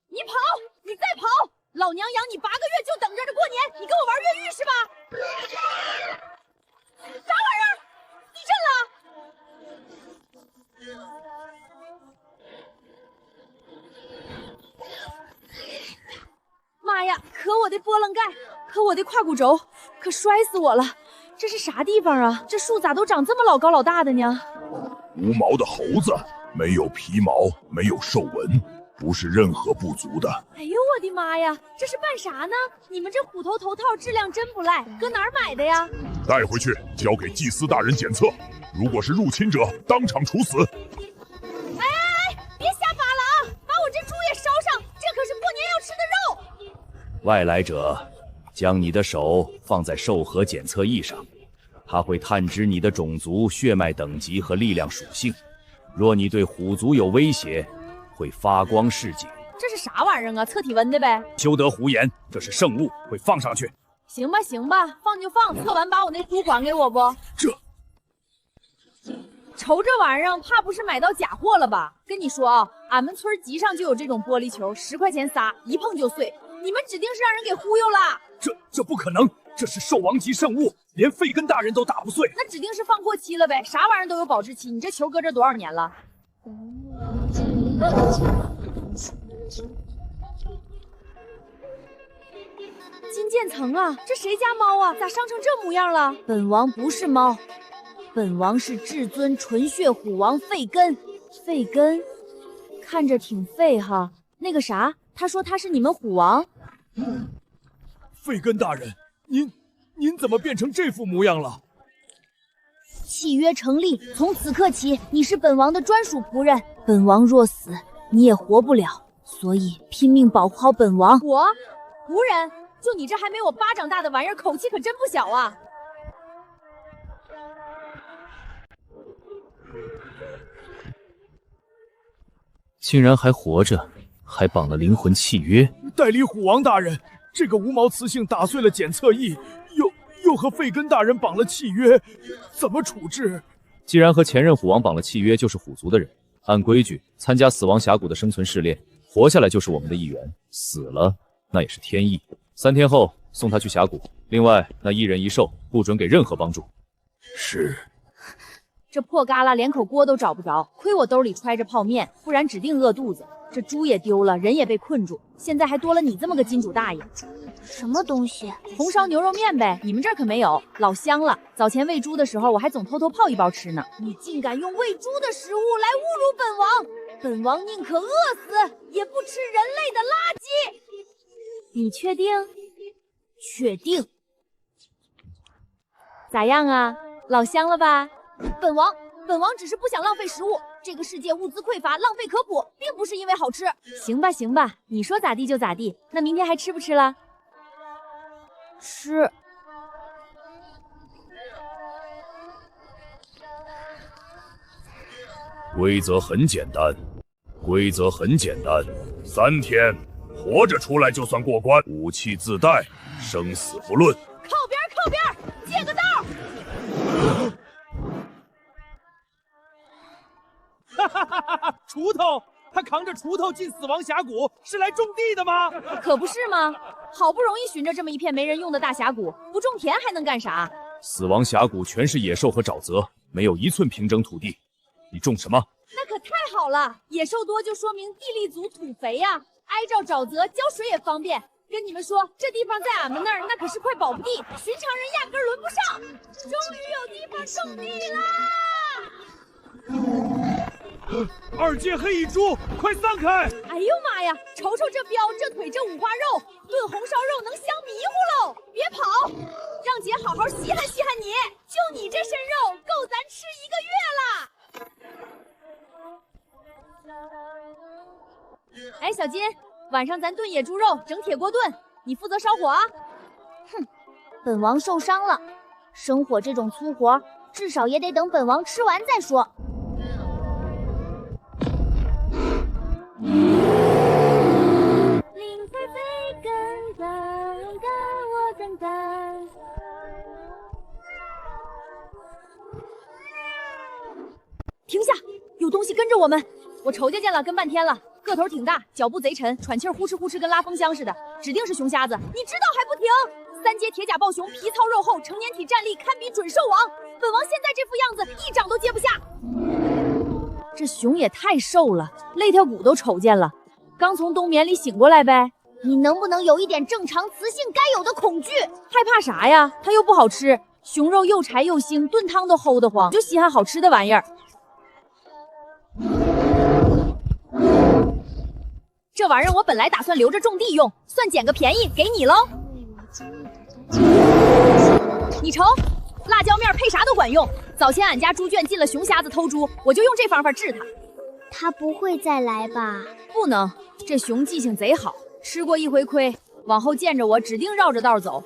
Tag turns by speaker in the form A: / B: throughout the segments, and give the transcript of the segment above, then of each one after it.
A: 你跑，你再跑！老娘养你8个月就等着过年，你跟我玩越狱是吧？啥玩意儿？地震了！妈呀！可我的波棱盖，可我的胯骨轴，可摔死我了！这是啥地方啊？这树咋都长这么老高老大的呢？
B: 无毛的猴子，没有皮毛，没有兽纹，不是任何部族的。
A: 哎呦我的妈呀！这是办啥呢？你们这虎头头套质量真不赖，搁哪儿买的呀？
B: 带回去交给祭司大人检测，如果是入侵者，当场处死。
A: 别瞎扒了啊！把我这猪也烧上，这可是过年要吃的肉。
C: 外来者，将你的手放在兽核检测仪上，它会探知你的种族、血脉等级和力量属性。若你对虎族有威胁，会发光示警。
A: 这是啥玩意儿啊？测体温的呗？
C: 休得胡言，这是圣物，会放上去。
A: 行吧行吧，放就放，测完把我那猪还给我不？瞅这玩意儿，怕不是买到假货了吧？跟你说啊，俺们村集上就有这种玻璃球，10块钱仨，一碰就碎。你们指定是让人给忽悠了。
C: 这不可能，这是兽王级圣物，连费根大人都打不碎。
A: 那指定是放过期了呗，啥玩意儿都有保质期。你这球搁这多少年了？金渐层啊，这谁家猫啊？咋伤成这模样了？本王不是猫，本王是至尊纯血虎王费根。费根，看着挺废哈。那个啥，他说他是你们虎王。
C: 费根大人，您怎么变成这副模样了？
A: 契约成立，从此刻起，你是本王的专属仆人。本王若死，你也活不了，所以拼命保护好本王。我仆人？就你这还没我巴掌大的玩意儿，口气可真不小啊！
C: 竟然还活着，还绑了灵魂契约。
D: 代理虎王大人，这个无毛雌性打碎了检测仪，又和费根大人绑了契约，怎么处置？
C: 既然和前任虎王绑了契约，就是虎族的人，按规矩参加死亡峡谷的生存试炼，活下来就是我们的一员，死了那也是天意。3天后送他去峡谷，另外那一人一兽不准给任何帮助。
B: 是。
A: 这破旮旯连口锅都找不着，亏我兜里揣着泡面，不然指定饿肚子。这猪也丢了，人也被困住，现在还多了你这么个金主大爷。
E: 什么东西？
A: 红烧牛肉面呗，你们这儿可没有，老香了。早前喂猪的时候，我还总偷偷泡1包吃呢。你竟敢用喂猪的食物来侮辱本王！本王宁可饿死，也不吃人类的垃圾。你确定？确定。咋样啊？老香了吧？本王只是不想浪费食物。这个世界物资匮乏，浪费可补，并不是因为好吃。行吧行吧，你说咋地就咋地。那明天还吃不吃了？吃。
B: 规则很简单，3天活着出来就算过关，武器自带，生死不论。
A: 靠边，借个道。
D: 锄头，他扛着锄头进死亡峡谷是来种地的吗？
A: 可不是吗？好不容易寻着这么一片没人用的大峡谷，不种田还能干啥？
C: 死亡峡谷全是野兽和沼泽，没有1寸平整土地，你种什么？
A: 那可太好了，野兽多就说明地力足土肥呀，挨着沼泽，浇水也方便。跟你们说，这地方在俺们那儿那可是块宝地，寻常人压根轮不上。终于有地方种地啦
D: ！2阶黑蚁猪，快散开！
A: 哎呦妈呀，瞅瞅这膘，这腿，这五花肉，炖红烧肉能香迷糊喽！别跑，让姐好好稀罕稀罕你。就你这身肉，够咱吃1个月啦！哎，小金，晚上咱炖野猪肉，整铁锅炖，你负责烧火啊。
E: 哼，本王受伤了，生火这种粗活，至少也得等本王吃完再说。
A: 林飞飞跟我等待。停下，有东西跟着我们。我瞅见了，跟半天了，个头挺大，脚步贼沉，喘气儿呼哧呼哧，跟拉风箱似的，指定是熊瞎子。你知道还不停？3阶铁甲暴熊，皮糙肉厚，成年体战力堪比准兽王。本王现在这副样子，一掌都接不下。这熊也太瘦了，肋条骨都瞅见了，刚从冬眠里醒过来呗。
E: 你能不能有一点正常雌性该有的恐惧？
A: 害怕啥呀？它又不好吃，熊肉又柴又腥，炖汤都齁得慌，就稀罕好吃的玩意儿。这玩意儿我本来打算留着种地用，算捡个便宜给你喽。你瞅，辣椒面配啥都管用。早前俺家猪圈进了熊瞎子偷猪，我就用这方法治它。
E: 他不会再来吧？
A: 不能，这熊记性贼好，吃过一回亏，往后见着我指定绕着道走。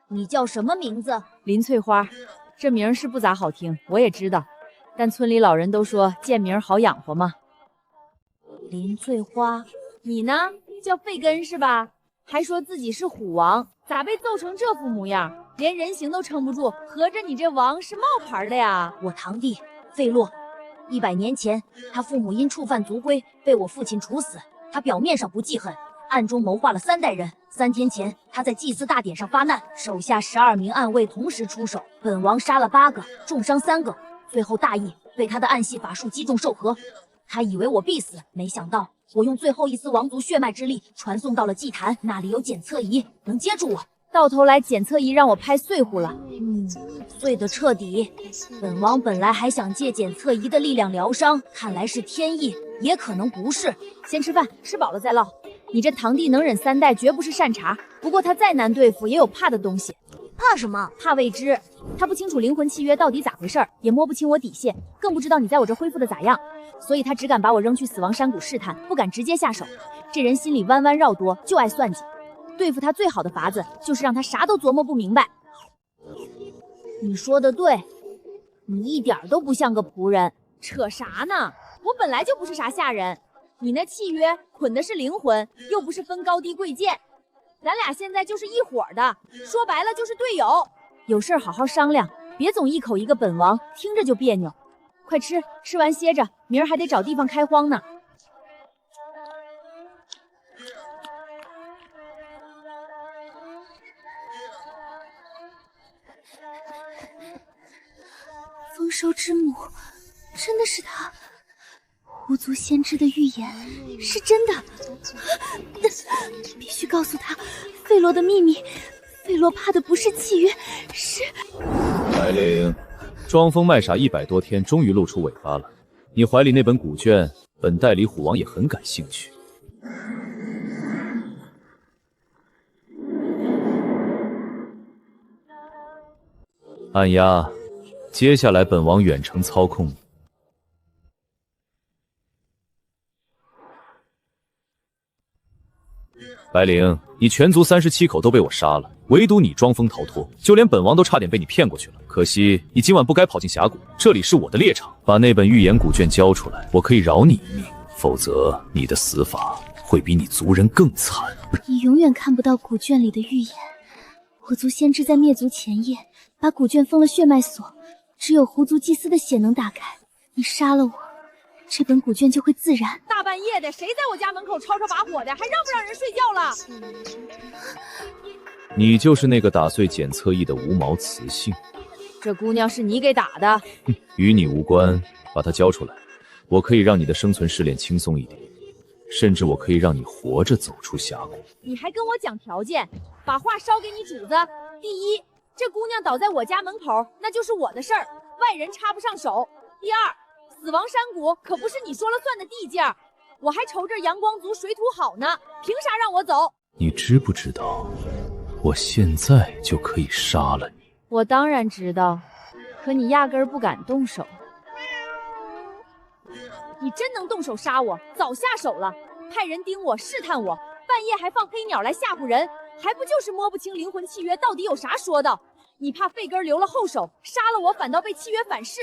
E: 你叫什么名字？
A: 林翠花，这名是不咋好听，我也知道，但村里老人都说贱名好养活嘛。
E: 林翠花，
A: 你呢？叫费根是吧？还说自己是虎王，咋被揍成这副模样？连人形都撑不住，合着你这王是冒牌的呀？
E: 我堂弟费洛，100年前他父母因触犯族规被我父亲处死，他表面上不记恨，暗中谋划了3代人。3天前他在祭祀大典上发难，手下12名暗卫同时出手，本王杀了8个，重伤3个，最后大意被他的暗系法术击中兽核。他以为我必死，没想到我用最后一丝王族血脉之力传送到了祭坛，那里有检测仪，能接住我。
A: 到头来检测仪让我拍碎乎了，
E: 碎得彻底。本王本来还想借检测仪的力量疗伤，看来是天意，也可能不是。
A: 先吃饭，吃饱了再唠。你这堂弟能忍3代，绝不是善茬。不过他再难对付，也有怕的东西。
E: 怕什么？
A: 怕未知。他不清楚灵魂契约到底咋回事，也摸不清我底线，更不知道你在我这恢复的咋样，所以他只敢把我扔去死亡山谷试探，不敢直接下手。这人心里弯弯绕多，就爱算计。对付他最好的法子，就是让他啥都琢磨不明白。
E: 你说的对，你一点都不像个仆人。
A: 扯啥呢？我本来就不是啥下人。你那契约捆的是灵魂，又不是分高低贵贱。咱俩现在就是一伙的，说白了就是队友。有事好好商量，别总一口一个本王，听着就别扭。快吃，吃完歇着，明儿还得找地方开荒呢。
E: 丰收之母，真的是他！狐族先知的预言是真的，必须告诉他费洛的秘密。费洛怕的不是契约，是
C: 白灵。装疯卖傻100多天，终于露出尾巴了。你怀里那本古卷，本代理虎王也很感兴趣。按压，接下来本王远程操控你。白灵，你全族37口都被我杀了，唯独你装疯逃脱，就连本王都差点被你骗过去了。可惜你今晚不该跑进峡谷，这里是我的猎场。把那本预言古卷交出来，我可以饶你一命，否则你的死法会比你族人更惨。
E: 你永远看不到古卷里的预言。我族先知在灭族前夜把古卷封了血脉锁，只有狐族祭司的血能打开。你杀了我，这本古卷就会自燃。
A: 大半夜的，谁在我家门口吵吵把火的，还让不让人睡觉了？
C: 你就是那个打碎检测仪的无毛雌性。
A: 这姑娘是你给打的？
C: 哼，与你无关，把她交出来，我可以让你的生存试炼轻松一点，甚至我可以让你活着走出峡谷。
A: 你还跟我讲条件，把话捎给你主子。第一，这姑娘倒在我家门口，那就是我的事儿，外人插不上手。第二，死亡山谷可不是你说了算的地界儿，我还愁着阳光族水土好呢，凭啥让我走？
C: 你知不知道，我现在就可以杀了你？
A: 我当然知道，可你压根儿不敢动手。你真能动手杀我，早下手了，派人盯我试探我，半夜还放黑鸟来吓唬人，还不就是摸不清灵魂契约到底有啥说道？你怕费根留了后手，杀了我反倒被契约反噬，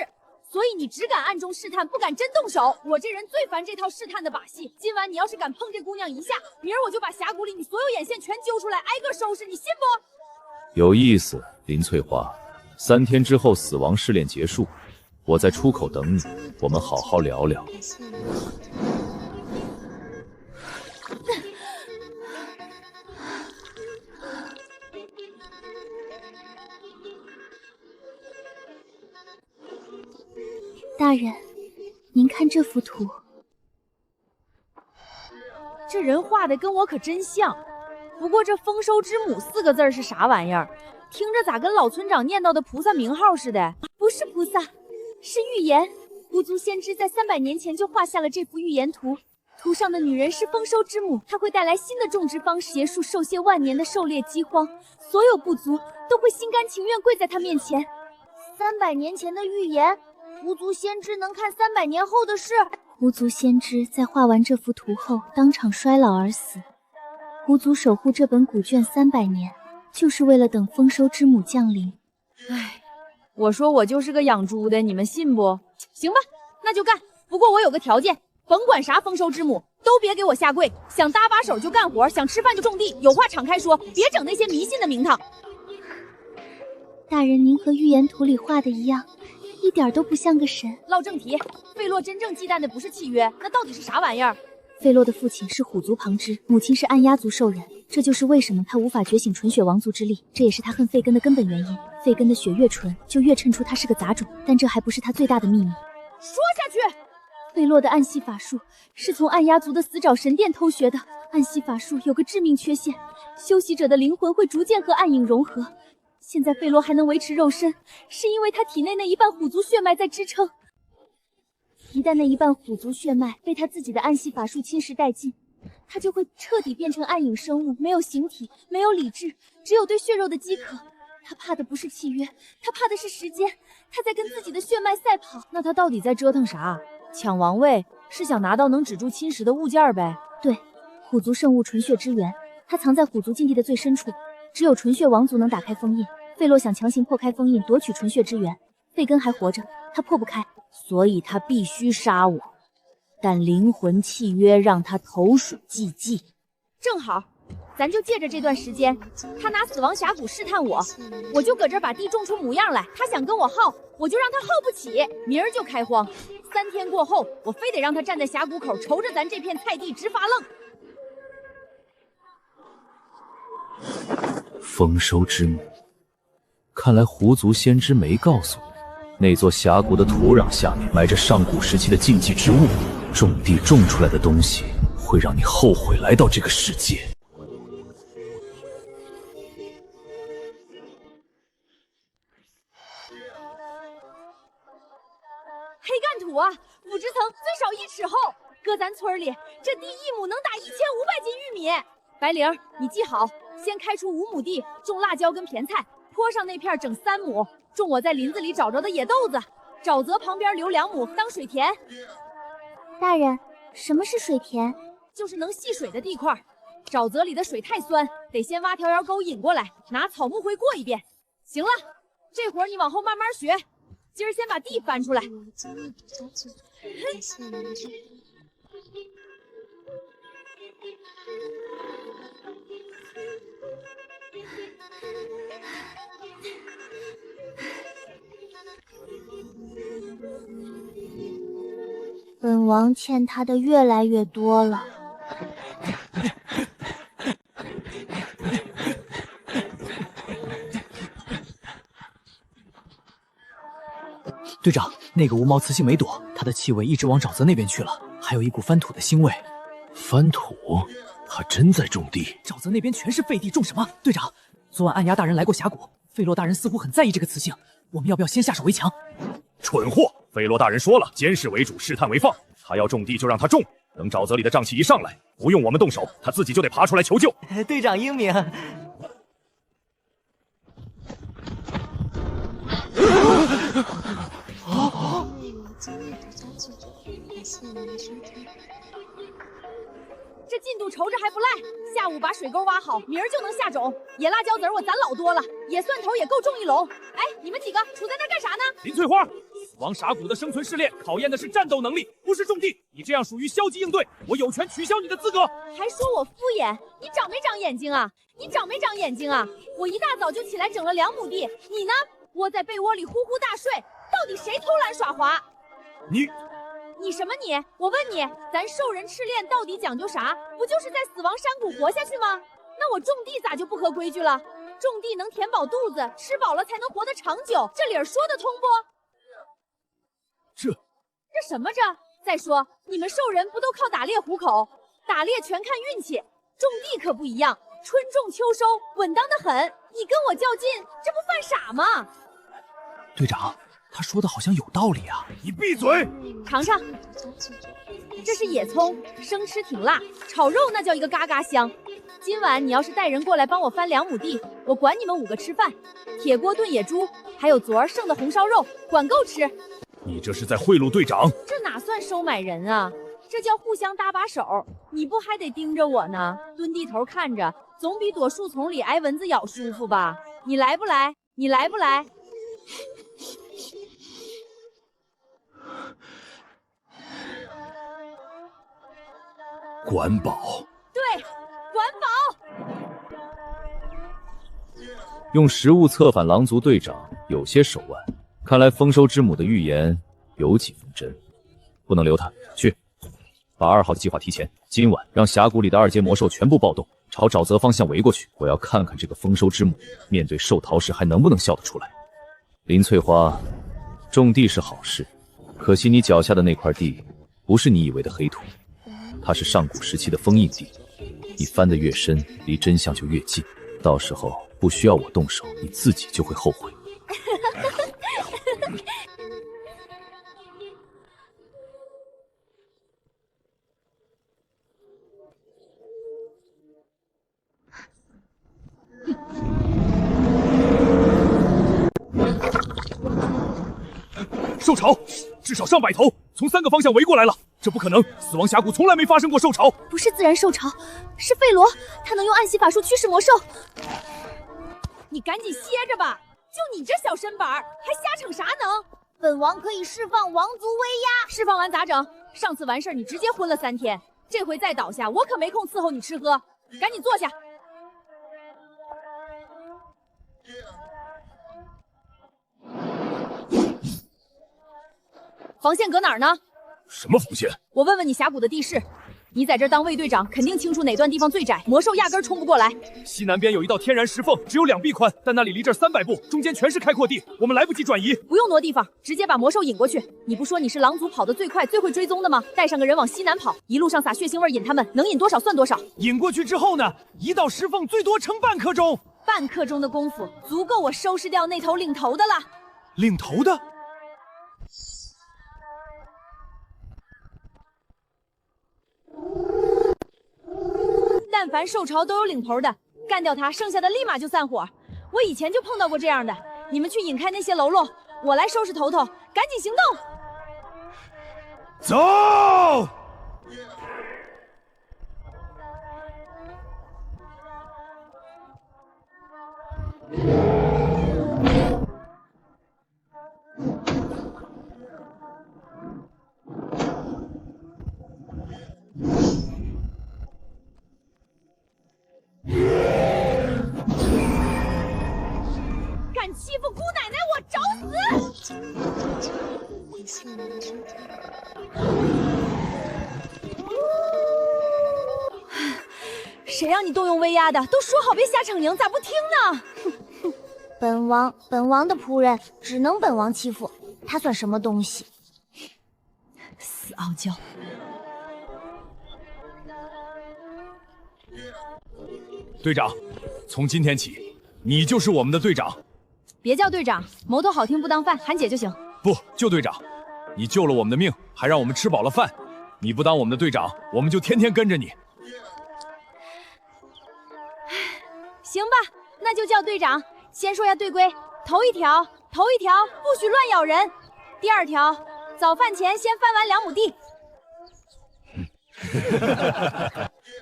A: 所以你只敢暗中试探，不敢真动手。我这人最烦这套试探的把戏，今晚你要是敢碰这姑娘一下，明儿我就把峡谷里你所有眼线全揪出来，挨个收拾，你信不？
C: 有意思，林翠花， 3天之后死亡试炼结束，我在出口等你，我们好好聊聊。
E: 大人，您看这幅图。
A: 这人画的跟我可真像，不过这丰收之母4个字是啥玩意儿？听着咋跟老村长念叨的菩萨名号似的？
E: 不是菩萨，是预言。狐族先知在300年前就画下了这幅预言图，图上的女人是丰收之母，她会带来新的种植方式，结束受限万年的狩猎饥荒，所有部族都会心甘情愿跪在她面前。
A: 300年前的预言，狐族先知能看300年后的事。
E: 狐族先知在画完这幅图后当场衰老而死。狐族守护这本古卷300年，就是为了等丰收之母降临。
A: 唉，我说我就是个养猪的，你们信不？行吧，那就干。不过我有个条件，甭管啥丰收之母，都别给我下跪。想搭把手就干活，想吃饭就种地，有话敞开说，别整那些迷信的名堂。
E: 大人，您和预言图里画的一样，一点都不像个神。
A: 唠正题，费洛真正忌惮的不是契约，那到底是啥玩意儿？
E: 费洛的父亲是虎族旁支，母亲是暗鸦族兽人，这就是为什么他无法觉醒纯血王族之力，这也是他恨费根的根本原因。费根的血越纯，就越衬出他是个杂种，但这还不是他最大的秘密。
A: 说下去。
E: 费洛的暗系法术是从暗鸦族的死爪神殿偷学的，暗系法术有个致命缺陷，修习者的灵魂会逐渐和暗影融合。现在费洛还能维持肉身，是因为他体内那一半虎族血脉在支撑。一旦那一半虎族血脉被他自己的暗系法术侵蚀殆尽，他就会彻底变成暗影生物，没有形体，没有理智，只有对血肉的饥渴。他怕的不是契约，他怕的是时间，他在跟自己的血脉赛跑。
A: 那他到底在折腾啥？抢王位是想拿到能止住侵蚀的物件呗？
E: 对，虎族圣物纯血之源，它藏在虎族禁地的最深处，只有纯血王族能打开封印。费洛想强行破开封印，夺取纯血之源。费根还活着，他破不开，
A: 所以他必须杀我。但灵魂契约让他投鼠忌器，正好，咱就借着这段时间，他拿死亡峡谷试探我，我就搁这把地种出模样来。他想跟我耗，我就让他耗不起，明儿就开荒。3天过后，我非得让他站在峡谷口，瞅着咱这片菜地直发愣。
C: 丰收之母，看来狐族先知没告诉我，那座峡谷的土壤下面埋着上古时期的禁忌之物，种地种出来的东西会让你后悔来到这个世界。
A: 黑干土啊，腐殖层最少1尺厚，搁咱村里，这地1亩能打1500斤玉米。白灵，你记好，先开出5亩地，种辣椒跟甜菜，坡上那片整3亩，种我在林子里找着的野豆子，沼泽旁边留2亩当水田。
E: 大人，什么是水田？
A: 就是能吸水的地块。沼泽里的水太酸，得先挖条沟引过来，拿草木灰过一遍。行了，这活儿你往后慢慢学。今儿先把地翻出来。
E: 本王欠他的越来越多了。
F: 队长，那个无毛雌性没躲，它的气味一直往沼泽那边去了，还有一股翻土的腥味。
B: 翻土？他真在种地？
F: 沼泽那边全是废地，种什么？队长，昨晚暗鸦大人来过峡谷，费洛大人似乎很在意这个雌性，我们要不要先下手为强？
B: 蠢货！费洛大人说了，监视为主，试探为放。他要种地就让他种，等沼泽里的瘴气一上来，不用我们动手，他自己就得爬出来求救。
F: 队长英明。
A: 这进度瞅着还不赖，下午把水沟挖好，明儿就能下种。野辣椒籽我攒老多了，野蒜头也够种一笼。哎，你们几个杵在那干啥呢？
D: 林翠花，死亡峡谷的生存试炼考验的是战斗能力，不是种地。你这样属于消极应对，我有权取消你的资格。
A: 还说我敷衍，你长没长眼睛啊？你长没长眼睛啊？我一大早就起来整了2亩地，你呢？窝在被窝里呼呼大睡，到底谁偷懒耍滑？
B: 你
A: 什么你？我问你，咱兽人赤练到底讲究啥？不就是在死亡山谷活下去吗？那我种地咋就不合规矩了？种地能填饱肚子，吃饱了才能活得长久，这理儿说得通不？
D: 这
A: 什么这？再说你们兽人不都靠打猎糊口？打猎全看运气，种地可不一样，春种秋收，稳当得很。你跟我较劲，这不犯傻吗？
F: 队长，他说的好像有道理啊。
B: 你闭嘴！
A: 尝尝，这是野葱，生吃挺辣，炒肉那叫一个嘎嘎香。今晚你要是带人过来帮我翻2亩地，我管你们5个吃饭。铁锅炖野猪，还有昨儿剩的红烧肉，管够吃。
B: 你这是在贿赂队长？
A: 这哪算收买人啊？这叫互相搭把手。你不还得盯着我呢？蹲地头看着，总比躲树丛里挨蚊子咬舒服吧？你来不来？你来不来？
B: 管饱。
A: 对，管饱。
C: 用食物策反狼族队长，有些手腕。看来丰收之母的预言有几分真。不能留他，去，把2号计划提前。今晚让峡谷里的2阶魔兽全部暴动，朝沼泽方向围过去。我要看看这个丰收之母面对兽逃时还能不能笑得出来。林翠花，种地是好事，可惜你脚下的那块地不是你以为的黑土，它是上古时期的封印地。你翻得越深，离真相就越近。到时候不需要我动手，你自己就会后悔。
B: 兽潮，至少上百头，从3个方向围过来了。这不可能，死亡峡谷从来没发生过兽潮。
E: 不是自然兽潮，是费罗，他能用暗系法术驱使魔兽。
A: 你赶紧歇着吧，就你这小身板，还瞎逞啥能？
E: 本王可以释放王族威压。
A: 释放完咋整？上次完事儿你直接昏了3天，这回再倒下，我可没空伺候你吃喝。赶紧坐下。防线搁哪儿呢？
B: 什么防线？
A: 我问问你峡谷的地势。你在这儿当卫队长，肯定清楚哪段地方最窄，魔兽压根冲不过来。
B: 西南边有一道天然石缝，只有2臂宽，但那里离这儿300步，中间全是开阔地，我们来不及转移。
A: 不用挪地方，直接把魔兽引过去。你不说你是狼族跑得最快、最会追踪的吗？带上个人往西南跑，一路上撒血腥味引他们，能引多少算多少。
D: 引过去之后呢，一道石缝最多撑半刻钟。
A: 半刻钟的功夫，足够我收拾掉那头领头的了。
D: 领头的？
A: 但凡兽潮都有领头的，干掉他，剩下的立马就散伙。我以前就碰到过这样的。你们去引开那些喽啰，我来收拾头头，赶紧行动！
D: 走！
A: 敢欺负姑奶奶，我找死！谁让你动用威压的？都说好别瞎逞赢，咋不听呢？
E: 本王的仆人只能本王欺负，他算什么东西？
A: 死傲娇！
B: 队长，从今天起，你就是我们的队长。
A: 别叫队长，谋头好听不当饭，喊姐就行。
B: 不，就队长，你救了我们的命，还让我们吃饱了饭。你不当我们的队长，我们就天天跟着你。
A: 行吧，那就叫队长。先说下队规：头一条，不许乱咬人；第2条，早饭前先翻完2亩地。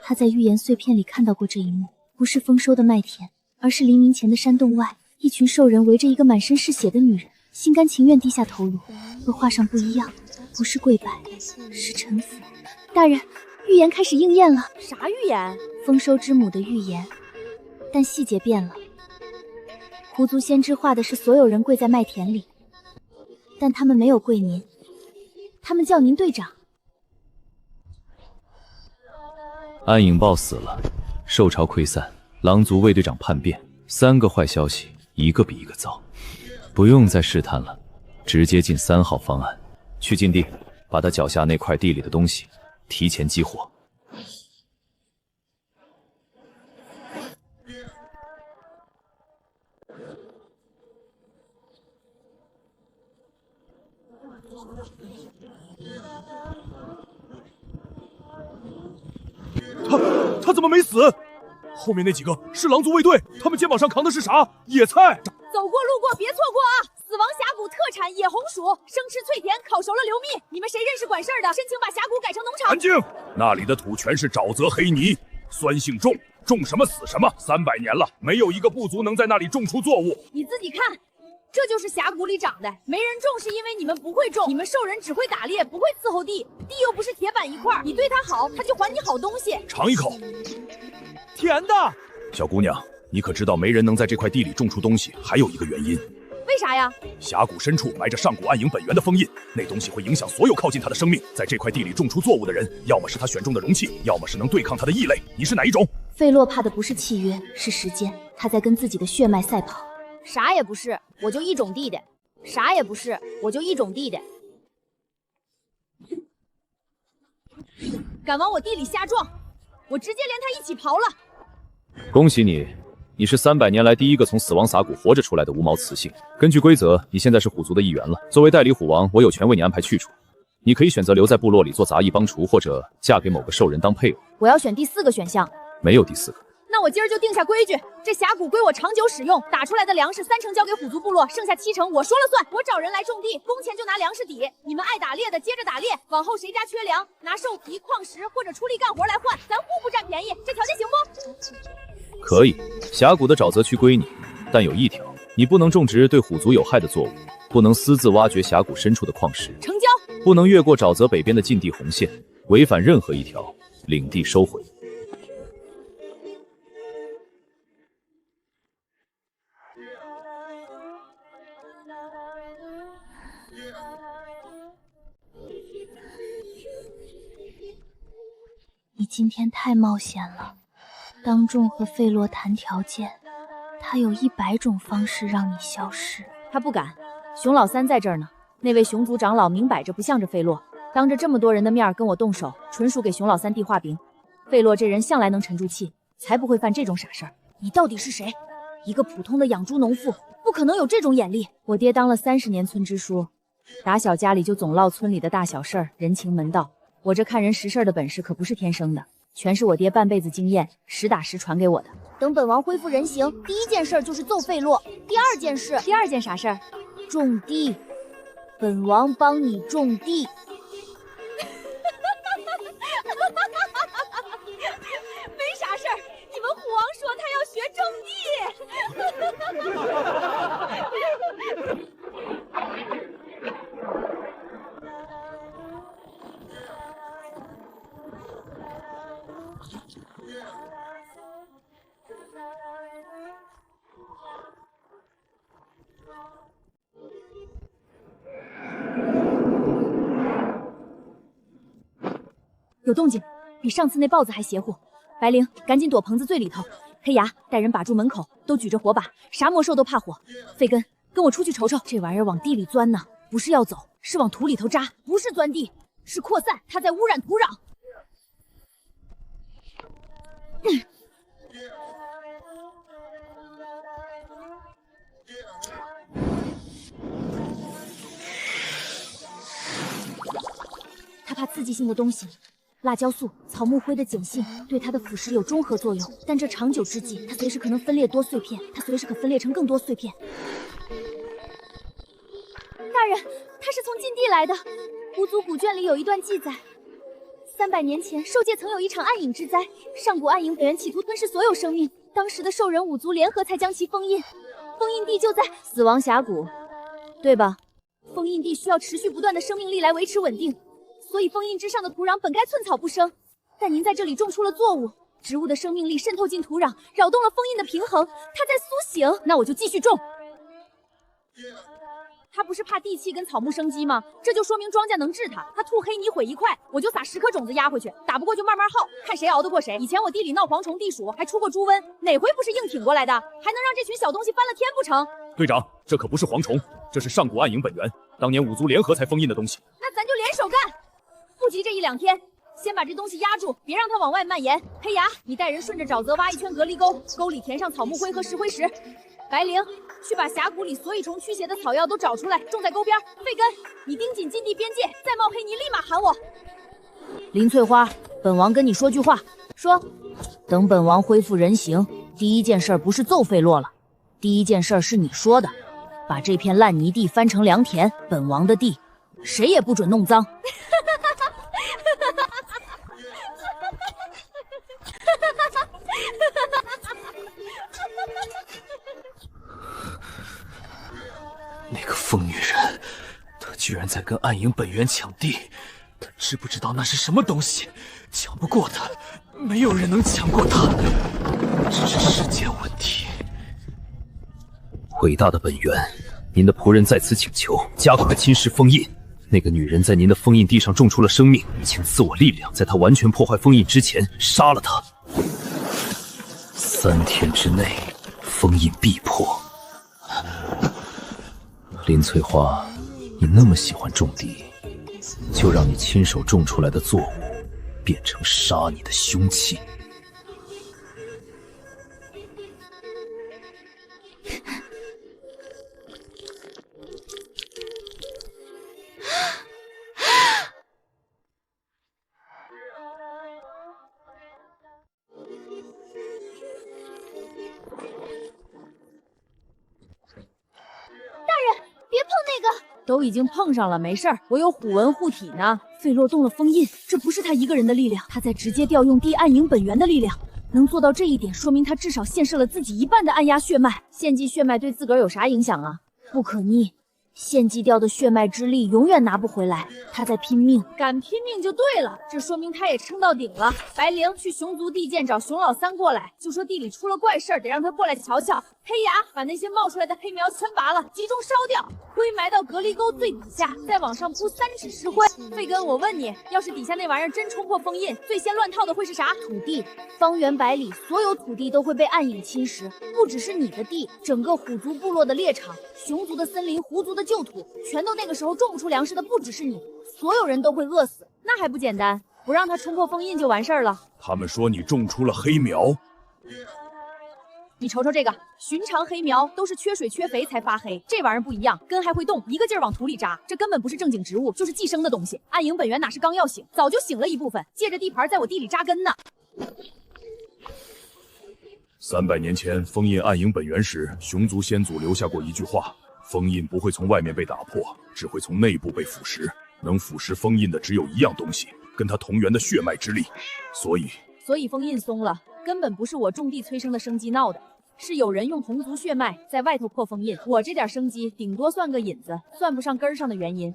E: 他在预言碎片里看到过这一幕，不是丰收的麦田，而是黎明前的山洞外，一群兽人围着一个满身是血的女人，心甘情愿低下头颅。和画上不一样，不是跪拜，是臣服。大人，预言开始应验了。
A: 啥预言？
E: 丰收之母的预言，但细节变了。
A: 狐族先知画的是所有人跪在麦田里，但他们没有跪您，他们叫您队长。
C: 暗影豹死了，兽潮溃散，狼族卫队长叛变，3个坏消息，一个比一个糟。不用再试探了，直接进3号方案，去禁地，把他脚下那块地里的东西提前激活。
D: 他怎么没死？后面那几个是狼族卫队，他们肩膀上扛的是啥？野菜。
A: 走过路过别错过啊！死亡峡谷特产野红薯，生吃脆甜，烤熟了流蜜。你们谁认识管事儿的？申请把峡谷改成农场。
B: 安静！那里的土全是沼泽黑泥，酸性重，种什么死什么。300年了，没有一个部族能在那里种出作物。
A: 你自己看，这就是峡谷里长的，没人种是因为你们不会种，你们兽人只会打猎，不会伺候地，地又不是铁板一块，你对它好，它就还你好东西。
B: 尝一口，
D: 甜的。
B: 小姑娘，你可知道没人能在这块地里种出东西，还有一个原因。
A: 为啥呀？
B: 峡谷深处埋着上古暗影本源的封印，那东西会影响所有靠近它的生命。在这块地里种出作物的人，要么是他选中的容器，要么是能对抗他的异类。你是哪一种？
A: 费洛怕的不是契约，是时间，他在跟自己的血脉赛跑。啥也不是，我就一种地的。啥也不是，我就一种地的。敢往我地里瞎撞，我直接连他一起刨了。
C: 恭喜你，你是300年来第一个从死亡峡谷活着出来的无毛雌性。根据规则，你现在是虎族的一员了。作为代理虎王，我有权为你安排去处。你可以选择留在部落里做杂役帮厨，或者嫁给某个兽人当配偶。
A: 我要选第4个选项。
C: 没有第4个。
A: 那我今儿就定下规矩，这峡谷归我长久使用，打出来的粮食3成交给虎族部落，剩下7成我说了算。我找人来种地，工钱就拿粮食抵，你们爱打猎的接着打猎，往后谁家缺粮，拿兽皮、矿石或者出力干活来换，咱互不占便宜，这条件行不？
C: 可以。峡谷的沼泽区归你，但有一条，你不能种植对虎族有害的作物，不能私自挖掘峡谷深处的矿石，
A: 成交。
C: 不能越过沼泽北边的禁地红线，违反任何一条，领地收回。
A: 你今天太冒险了，当众和费洛谈条件，他有100种方式让你消失。他不敢，熊老三在这儿呢。那位熊族长老明摆着不向着费洛，当着这么多人的面跟我动手，纯属给熊老三递画饼。费洛这人向来能沉住气，才不会犯这种傻事儿。你到底是谁？一个普通的养猪农妇，不可能有这种眼力。我爹当了30年村支书，打小家里就总唠村里的大小事儿，人情门道。我这看人识事儿的本事可不是天生的，全是我爹半辈子经验实打实传给我的。等本王恢复人形，第1件事就是揍费洛。第2件啥事儿？种地，本王帮你种地。没啥事儿，你们虎王说他要学种地。有动静，比上次那豹子还邪乎。白灵，赶紧躲棚子最里头。黑牙，带人把住门口，都举着火把，啥魔兽都怕火。费根，跟我出去瞅瞅，这玩意儿往地里钻呢，不是要走，是往土里头扎，不是钻地，是扩散，它在污染土壤。它怕刺激性的东西。辣椒素、草木灰的碱性对它的腐蚀有中和作用，但这长久之计，它随时可能分裂多碎片，它随时可分裂成更多碎片。大人，他是从禁地来的。狐族古卷里有一段记载，300年前，兽界曾有一场暗影之灾，上古暗影本源企图吞噬所有生命，当时的兽人5族联合才将其封印。封印地就在死亡峡谷，对吧？封印地需要持续不断的生命力来维持稳定。所以封印之上的土壤本该寸草不生，但您在这里种出了作物，植物的生命力渗透进土壤，扰动了封印的平衡，它在苏醒。那我就继续种。它不是怕地气跟草木生机吗？这就说明庄稼能治它。它吐黑泥毁一块，我就撒10颗种子压回去，打不过就慢慢耗，看谁熬得过谁。以前我地里闹蝗虫地鼠，还出过猪瘟，哪回不是硬挺过来的？还能让这群小东西翻了天不成？
B: 队长，这可不是蝗虫，这是上古暗影本源，当年五族联合才封印的东西。
A: 那咱就联手干，不急这1、2天。先把这东西压住，别让它往外蔓延。黑牙，你带人顺着沼泽挖一圈隔离沟，沟里填上草木灰和石灰石。白灵，去把峡谷里所有虫驱邪的草药都找出来，种在沟边。费根，你盯紧禁地边界，再冒黑泥立马喊我。
E: 林翠花，本王跟你说句话。说，等本王恢复人形，第一件事不是揍费洛了，第一件事是你说的，把这片烂泥地翻成良田，本王的地，谁也不准弄脏。
G: 那个疯女人，她居然在跟暗影本源抢地，她知不知道那是什么东西？抢不过她，没有人能抢过她，只是时间问题。
C: 伟大的本源，您的仆人在此请求加快侵蚀封印。那个女人在您的封印地上种出了生命，请赐我力量，在她完全破坏封印之前杀了她。3天之内，封印必破。林翠花，你那么喜欢种地，就让你亲手种出来的作物变成杀你的凶器。
A: 都已经碰上了，没事儿，我有虎纹护体呢。费洛动了封印，这不是他一个人的力量，他在直接调用地暗影本源的力量。能做到这一点，说明他至少献射了自己1半的暗压血脉。献祭血脉对自个儿有啥影响啊？不可逆，献祭掉的血脉之力永远拿不回来。他在拼命，敢拼命就对了，这说明他也撑到顶了。白灵去熊族地界找熊老三过来，就说地里出了怪事儿，得让他过来瞧瞧。黑牙，把那些冒出来的黑苗全拔了，集中烧掉，灰埋到隔离沟最底下，再往上铺3指石灰。费根，我问你，要是底下那玩意儿真冲破封印，最先乱套的会是啥？土地，方圆百里所有土地都会被暗影侵蚀，不只是你的地，整个虎族部落的猎场、熊族的森林、狐族的旧土，全都那个时候种不出粮食的不只是你，所有人都会饿死。那还不简单，不让他冲破封印就完事儿了。
B: 他们说你种出了黑苗。
A: 你瞅瞅这个，寻常黑苗都是缺水缺肥才发黑，这玩意儿不一样，根还会动，一个劲儿往土里扎，这根本不是正经植物，就是寄生的东西。暗影本源哪是刚要醒，早就醒了一部分，借着地盘在我地里扎根呢。
B: 300年前封印暗影本源时，熊族先祖留下过一句话：封印不会从外面被打破，只会从内部被腐蚀。能腐蚀封印的只有一样东西，跟它同源的血脉之力。所以封印松了，根本不是我种地催生的生机闹的，是有人用同族血脉在外头破封印。我这点生机顶多算个引子，算不上根上的原因。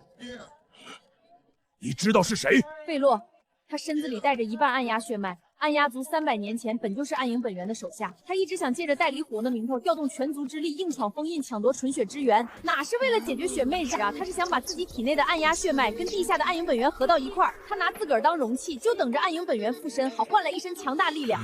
B: 你知道是谁？
A: 费洛，他身子里带着1半暗压血脉。暗压族300年前本就是暗影本源的手下，他一直想借着代理虎王的名头调动全族之力，硬闯封印，抢夺纯血之源，哪是为了解决血妹子啊？他是想把自己体内的暗压血脉跟地下的暗影本源合到一块儿，他拿自个儿当容器，就等着暗影本源附身，好换来一身强大力量。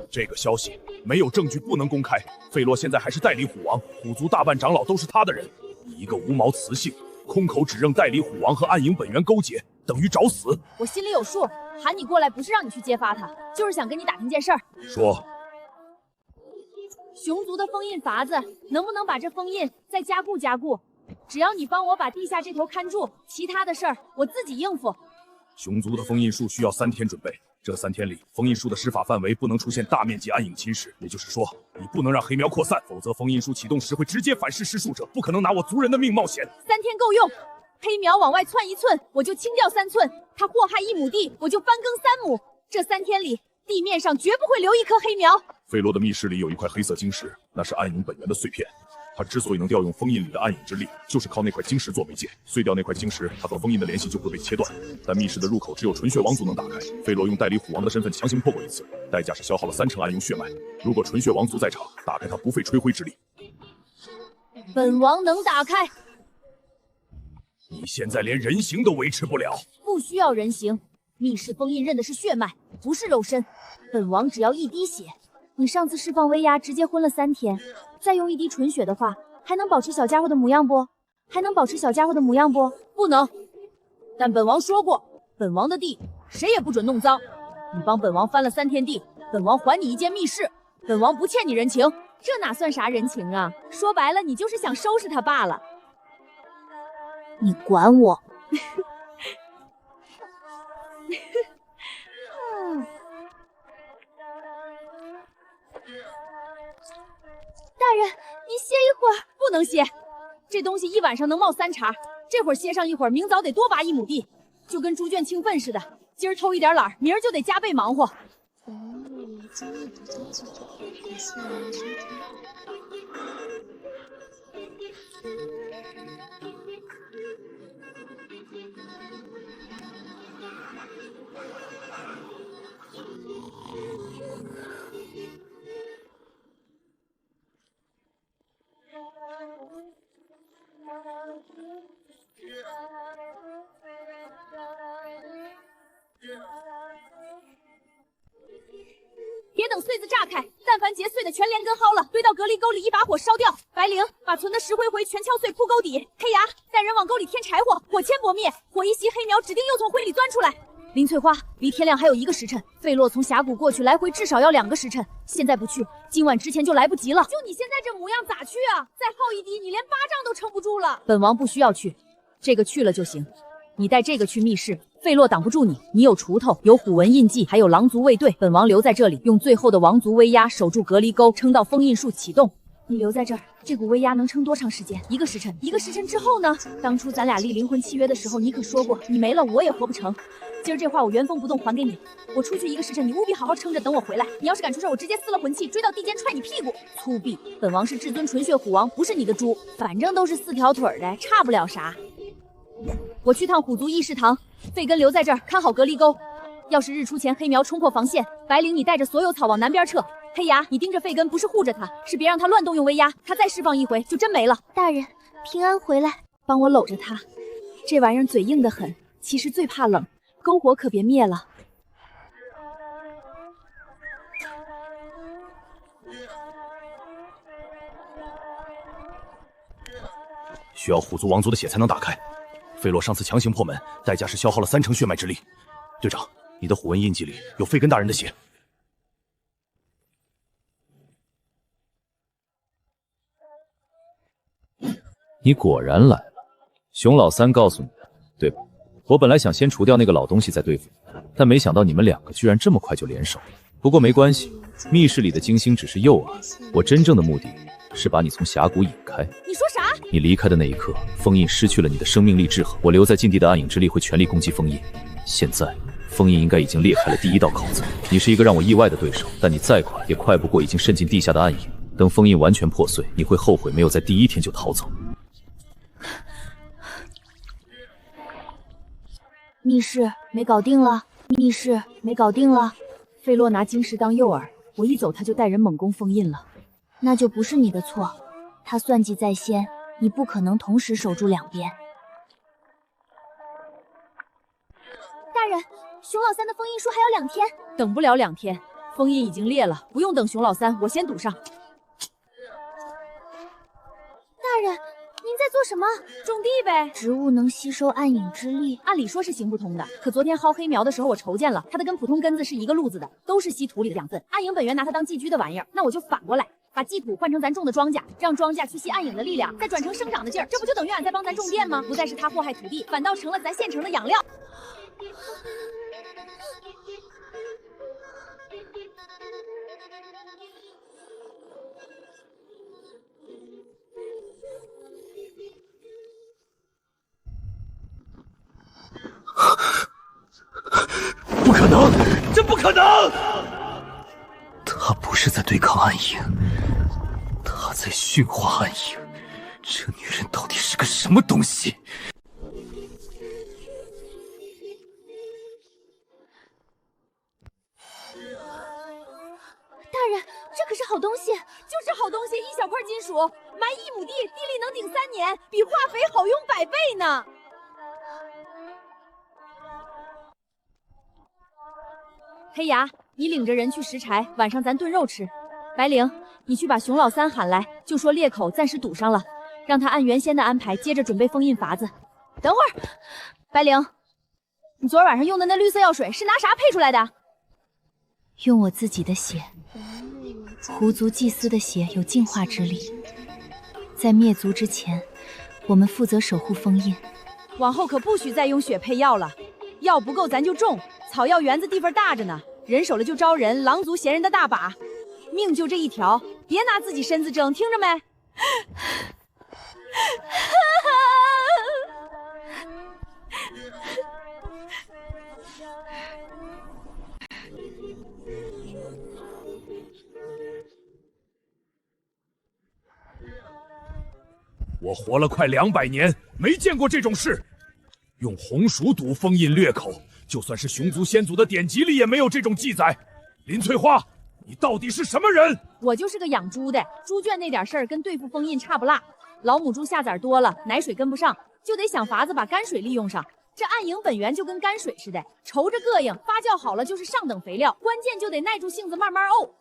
B: 这个消息没有证据，不能公开。费洛现在还是代理虎王，虎族大半长老都是他的人。你一个无毛雌性，空口指认代理虎王和暗影本源勾结，等于找死。
A: 我心里有数，喊你过来不是让你去揭发他，就是想跟你打听件事儿。
B: 说，
A: 熊族的封印法子能不能把这封印再加固加固？只要你帮我把地下这头看住，其他的事儿我自己应付。
B: 熊族的封印术需要3天准备，这3天里，封印术的施法范围不能出现大面积暗影侵蚀，也就是说，你不能让黑苗扩散，否则封印术启动时会直接反噬施术者，不可能拿我族人的命冒险。
A: 3天够用。黑苗往外窜1寸，我就清掉3寸；他祸害1亩地，我就翻耕3亩。这3天里，地面上绝不会留一颗黑苗。
B: 费洛的密室里有一块黑色晶石，那是暗影本源的碎片。他之所以能调用封印里的暗影之力，就是靠那块晶石做媒介。碎掉那块晶石，他和封印的联系就会被切断。但密室的入口只有纯血王族能打开。费洛用代理虎王的身份强行破过一次，代价是消耗了30%暗影血脉。如果纯血王族在场，打开它不费吹灰之力。
A: 本王能打开。
B: 你现在连人形都维持不了。
A: 不需要人形，密室封印认的是血脉，不是肉身。本王只要1滴血。你上次释放威压直接昏了3天，再用1滴纯血的话，还能保持小家伙的模样不？不能。但本王说过，本王的地谁也不准弄脏。你帮本王翻了3天地，本王还你一间密室。本王不欠你人情。这哪算啥人情啊？说白了，你就是想收拾他罢了。
E: 你管我？
A: 大人，你歇一会儿。不能歇，这东西1晚上能冒3茬，这会儿歇上一会儿，明早得多挖1亩地，就跟猪圈清粪似的。今儿偷一点懒，明儿就得加倍忙活。别等穗子炸开，但凡结穗的全连根薅了，堆到隔离沟里，一把火烧掉。白灵，把存的石灰灰全敲碎铺沟底。黑牙，带人往沟里添柴火，火千搏灭，火一熄，黑苗指定又从灰里钻出来。林翠花，离天亮还有1个时辰，费洛从峡谷过去来回至少要2个时辰，现在不去，今晚之前就来不及了。就你现在这模样，咋去啊？再耗1滴，你连巴掌都撑不住了。本王不需要去，这个去了就行。你带这个去密室，费洛挡不住你。你有锄头，有虎纹印记，还有狼族卫队。本王留在这里，用最后的王族威压守住隔离沟，撑到封印术启动。你留在这儿，这股威压能撑多长时间？1个时辰。1个时辰之后呢？当初咱俩立灵魂契约的时候，你可说过，你没了我也活不成。今儿这话我原封不动还给你。我出去1个时辰，你务必好好撑着，等我回来。你要是敢出事，我直接撕了魂器，追到地间踹你屁股。粗鄙！本王是至尊纯血虎王，不是你的猪。反正都是4条腿的，差不了啥。我去趟虎族议事堂，费根留在这儿看好隔离沟。要是日出前黑苗冲破防线，白灵你带着所有草往南边撤。黑牙，你盯着费根，不是护着他，是别让他乱动用威压。他再释放1回，就真没了。
E: 大人，平安回来，
A: 帮我搂着他。这玩意儿嘴硬得很，其实最怕冷，篝火可别灭了。
B: 需要虎族王族的血才能打开。费洛上次强行破门，代价是消耗了30%血脉之力。队长，你的虎纹印记里有费根大人的血。
C: 你果然来了，熊老三告诉你的，对吧？我本来想先除掉那个老东西再对付你，但没想到你们2个居然这么快就联手了。不过没关系，密室里的金星只是诱饵，我真正的目的是把你从峡谷引开。
A: 你说啥？
C: 你离开的那一刻，封印失去了你的生命力制衡，我留在禁地的暗影之力会全力攻击封印。现在封印应该已经裂开了第1道口子。你是一个让我意外的对手，但你再快也快不过已经渗进地下的暗影。等封印完全破碎，你会后悔没有在第1天就逃走。
E: 密室没搞定了，密室没搞定了。
A: 费洛拿晶石当诱饵，我一走他就带人猛攻封印了。
E: 那就不是你的错，他算计在先，你不可能同时守住2边。
A: 大人，熊老三的封印术还有2天，等不了2天，封印已经裂了，不用等熊老三，我先堵上。
E: 大人，您在做什么？
A: 种地呗。
E: 植物能吸收暗影之力，
A: 按理说是行不通的，可昨天薅黑苗的时候我瞅见了，它的跟普通根子是一个路子的，都是吸土里的养分。暗影本源拿它当寄居的玩意儿，那我就反过来，把祭土换成咱种的庄稼，让庄稼去吸暗影的力量，再转成生长的劲儿，这不就等于俺在帮咱种电吗？不再是它祸害土地，反倒成了咱现成的养料。
G: 不可能，这不可能！他不是在对抗暗影，他在驯化暗影。这女人到底是个什么东西？
A: 大人，这可是好东西，就是好东西，一小块金属，埋1亩地，地力能顶3年，比化肥好用100倍呢。黑牙，你领着人去拾柴，晚上咱炖肉吃。白灵，你去把熊老三喊来，就说裂口暂时堵上了，让他按原先的安排，接着准备封印法子。等会儿，白灵，你昨儿晚上用的那绿色药水是拿啥配出来的？用我自己的血。狐族祭司的血有净化之力，在灭族之前，我们负责守护封印。往后可不许再用血配药了，药不够咱就种，草药园子地方大着呢，人手了就招人，狼族闲人的大把，命就这一条，别拿自己身子争，听着没？
B: 我活了快200年，没见过这种事。用红薯堵封印裂口，就算是熊族先祖的典籍里也没有这种记载。林翠花，你到底是什么人？
A: 我就是个养猪的，猪圈那点事儿跟对付封印差不大。老母猪下崽多了，奶水跟不上，就得想法子把泔水利用上。这暗影本源就跟泔水似的，稠着膈应，发酵好了就是上等肥料，关键就得耐住性子慢慢沤。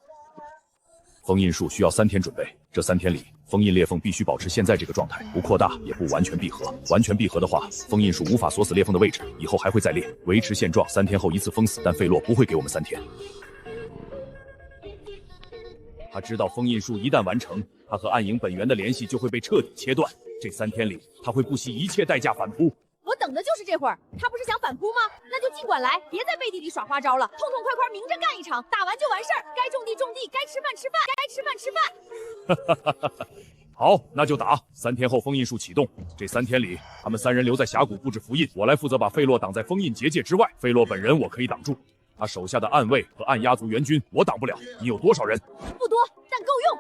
B: 封印术需要3天准备，这3天里，封印裂缝必须保持现在这个状态，不扩大，也不完全闭合。完全闭合的话，封印术无法锁死裂缝的位置，以后还会再裂。维持现状，3天后一次封死，但费洛不会给我们3天。他知道封印术一旦完成，他和暗影本源的联系就会被彻底切断。这3天里，他会不惜一切代价反扑。
A: 我等的就是这会儿，他不是想反扑吗？那就尽管来，别在背地里耍花招了，痛痛快快明着干一场，打完就完事儿。该种地种地，该吃饭吃饭，该吃饭吃饭。
B: 好，那就打。3天后封印术启动，这3天里，他们3人留在峡谷布置符印，我来负责把费洛挡在封印结界之外。费洛本人我可以挡住，他手下的暗卫和暗鸦族援军我挡不了。你有多少人？
A: 不多，但够用。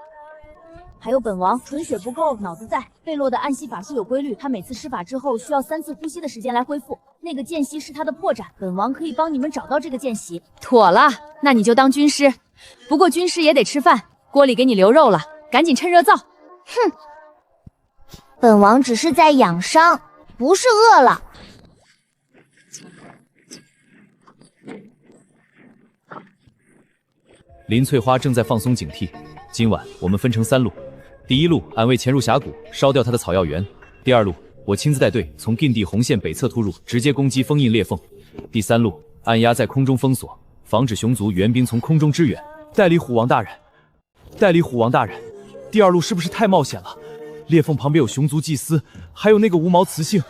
A: 还有本王纯血不够，脑子在。费洛的暗吸法术有规律，他每次施法之后需要3次呼吸的时间来恢复。那个间隙是他的破绽，本王可以帮你们找到这个间隙。妥了，那你就当军师。不过军师也得吃饭，锅里给你留肉了，赶紧趁热造。
E: 哼，本王只是在养伤，不是饿了。
C: 林翠花正在放松警惕。今晚我们分成3路。第一路，暗卫潜入峡谷，烧掉他的草药园；第二路，我亲自带队从禁地红线北侧突入，直接攻击封印裂缝；第三路，暗鸦在空中封锁，防止熊族援兵从空中支援。代理虎王大人，第二路是不是太冒险了？裂缝旁边有熊族祭司，还有那个无毛雌性，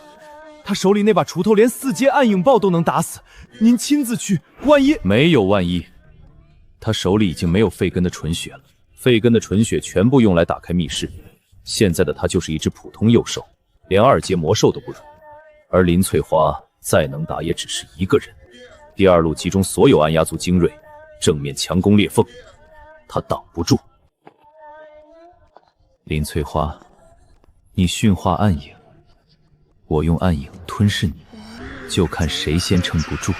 C: 他手里那把锄头连4阶暗影豹都能打死。您亲自去，万一……没有万一，他手里已经没有费根的纯血了。费根的纯血全部用来打开密室，现在的他就是一只普通幼兽，连2阶魔兽都不如。而林翠花再能打也只是一个人。第二路集中所有暗鸦族精锐，正面强攻裂缝，他挡不住。林翠花，你驯化暗影，我用暗影吞噬你，就看谁先撑不住。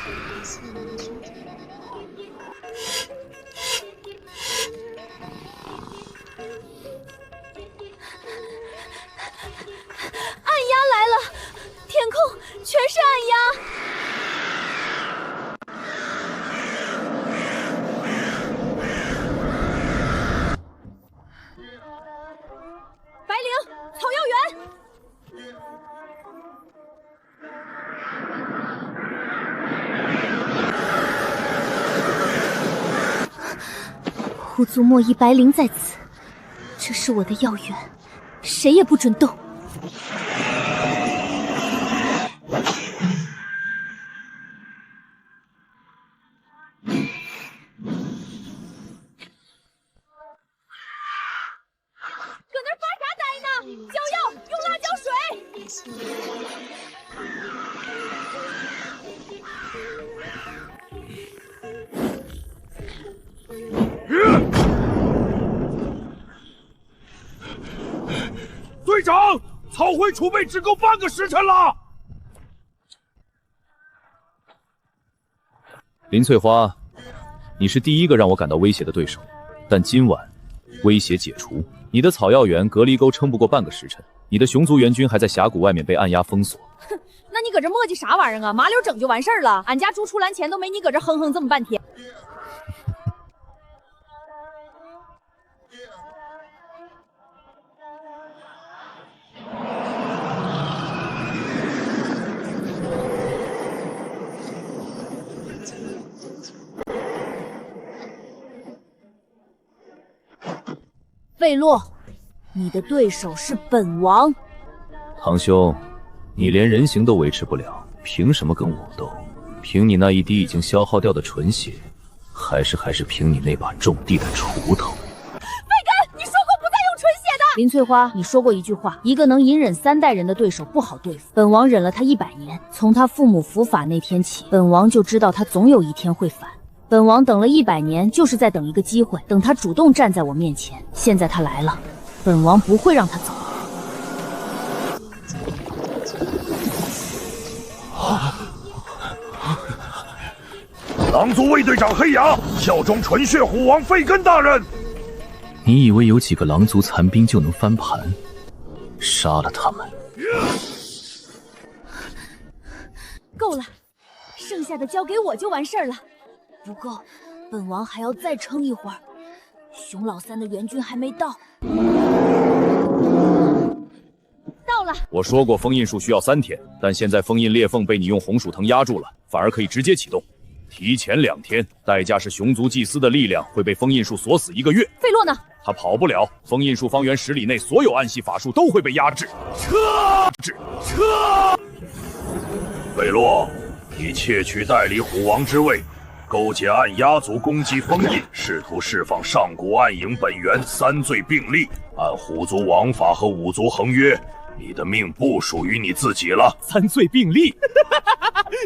A: 全是暗鸦！白灵，草药园！
E: 狐族莫弈白灵在此，这是我的药园，谁也不准动。
B: 队长，
D: 炮灰储备只够半个时辰了。
C: 林翠花，你是第一个让我感到威胁的对手，但今晚威胁解除。你的草药园隔离沟撑不过半个时辰，你的熊族援军还在峡谷外面被按压封锁。
A: 哼，那你搁这磨叽啥玩意儿啊？麻溜整就完事儿了。俺家猪出栏前都没你搁这哼哼这么半天。
E: 费洛，你的对手是本王。
C: 堂兄，你连人形都维持不了，凭什么跟我斗？凭你那一滴已经消耗掉的纯血，还是凭你那把种地的锄头？
A: 费根，你说过不再用纯血的。
E: 林翠花，你说过一句话，一个能隐忍3代人的对手不好对付。本王忍了他100年，从他父母伏法那天起，本王就知道他总有一天会反。本王等了100年，就是在等一个机会，等他主动站在我面前。现在他来了，本王不会让他走。
B: 狼族卫队长黑牙效忠纯血虎王费根大人。
G: 你以为有几个狼族残兵就能翻盘？杀了他们！
E: 够了，剩下的交给我就完事儿了。不够，本王还要再撑一会儿。熊老三的援军还没到。
A: 到了。
C: 我说过封印术需要3天，但现在封印裂缝被你用红薯藤压住了，反而可以直接启动。提前2天，代价是熊族祭司的力量会被封印术锁死1个月。
A: 费洛呢？
C: 他跑不了，封印术方圆10里内所有暗系法术都会被压制。撤！
B: 韦洛，你窃取代理虎王之位，勾结暗鸦族攻击封印，试图释放上古暗影本源，3罪并立。按虎族王法和五族恒约，你的命不属于你自己了。
D: 3罪并立。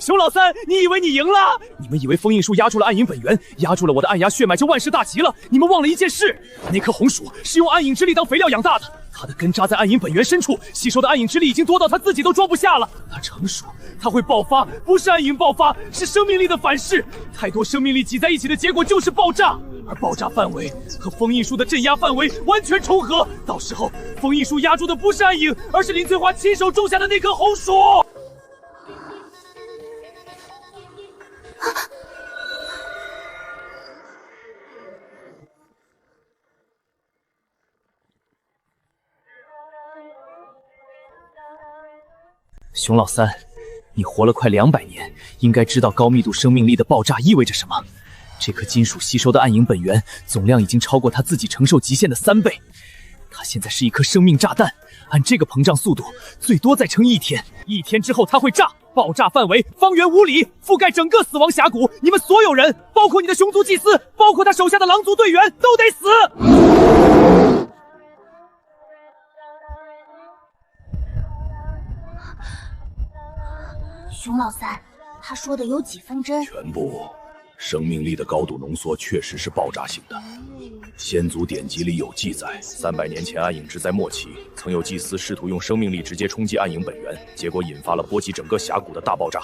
D: 熊老三，你以为你赢了？你们以为封印术压住了暗影本源，压住了我的暗鸦血脉就万事大吉了？你们忘了一件事，那颗红薯是用暗影之力当肥料养大的，它的根扎在暗影本源深处，吸收的暗影之力已经多到它自己都装不下了。它成熟，它会爆发，不是暗影爆发，是生命力的反噬。太多生命力挤在一起的结果就是爆炸，而爆炸范围和封印术的镇压范围完全重合。到时候，封印术压住的不是暗影，而是林翠花亲手种下的那颗红薯。
G: 熊老三，你活了快200年，应该知道高密度生命力的爆炸意味着什么。这颗金属吸收的暗影本源总量已经超过它自己承受极限的3倍，它现在是一颗生命炸弹。按这个膨胀速度，最多再撑1天，1天之后它会炸，爆炸范围方圆5里，覆盖整个死亡峡谷。你们所有人，包括你的熊族祭司，包括他手下的狼族队员，都得死。
E: 熊老三，他说的有几分真？
B: 全部。生命力的高度浓缩确实是爆炸性的。先祖典籍里有记载，300年前暗影之灾末期，曾有祭司试图用生命力直接冲击暗影本源，结果引发了波及整个峡谷的大爆炸。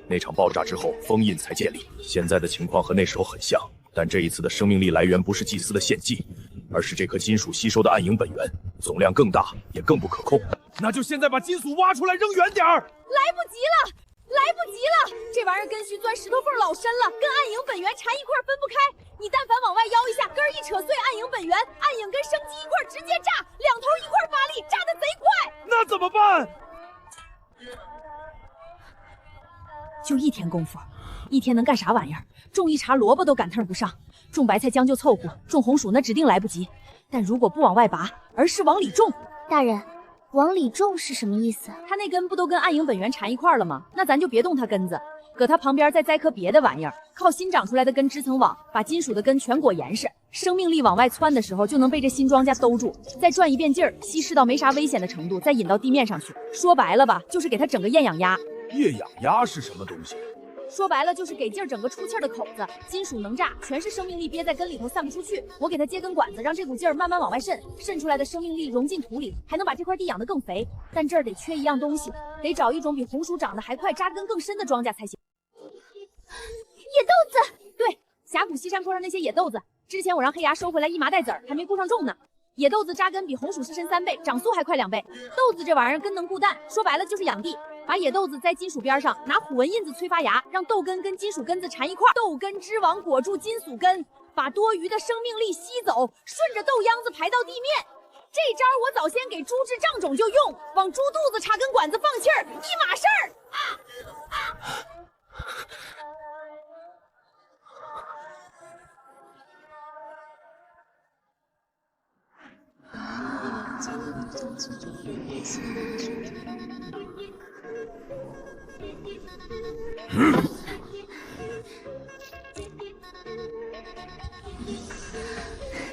B: 那场爆炸之后，封印才建立。现在的情况和那时候很像，但这一次的生命力来源不是祭司的献祭，而是这颗金属吸收的暗影本源，总量更大，也更不可控。
D: 那就现在把金属挖出来扔远点儿。
A: 来不及了！来不及了！这玩意儿根须钻石头缝老深了，跟暗影本源缠一块分不开。你但凡往外腰一下，根儿一扯碎暗影本源，暗影跟生机一块直接炸，两头一块发力，炸得贼快。
D: 那怎么办？
A: 就1天功夫，1天能干啥玩意儿？种一茬萝卜都赶腾不上，种白菜将就凑合，种红薯那指定来不及。但如果不往外拔，而是往里种，
E: 大人。往里种是什么意思？
A: 它那根不都跟暗影本源缠一块了吗？那咱就别动它根子，搁它旁边再栽颗别的玩意儿，靠新长出来的根织层网，把金属的根全裹严实，生命力往外窜的时候就能被这新庄稼兜住，再转一遍劲儿，稀释到没啥危险的程度，再引到地面上去。说白了吧，就是给它整个厌氧压。
D: 厌氧压是什么东西？
A: 说白了就是给劲儿整个出气儿的口子，金属能炸，全是生命力憋在根里头散不出去。我给它接根管子，让这股劲儿慢慢往外渗，渗出来的生命力融进土里，还能把这块地养得更肥。但这儿得缺一样东西，得找一种比红薯长得还快、扎根更深的庄稼才行。
E: 野豆子，
A: 对，峡谷西山坡上那些野豆子，之前我让黑牙收回来1麻袋籽儿，还没顾上种呢。野豆子扎根比红薯是深3倍，长速还快2倍。豆子这玩意儿根能固氮，说白了就是养地。把野豆子在金属边上，拿虎纹印子催发芽，让豆根跟金属根子缠一块，豆根织网裹住金属根，把多余的生命力吸走，顺着豆秧子排到地面。这招我早先给猪治胀肿就用，往猪肚子插根管子放气儿，一码事儿。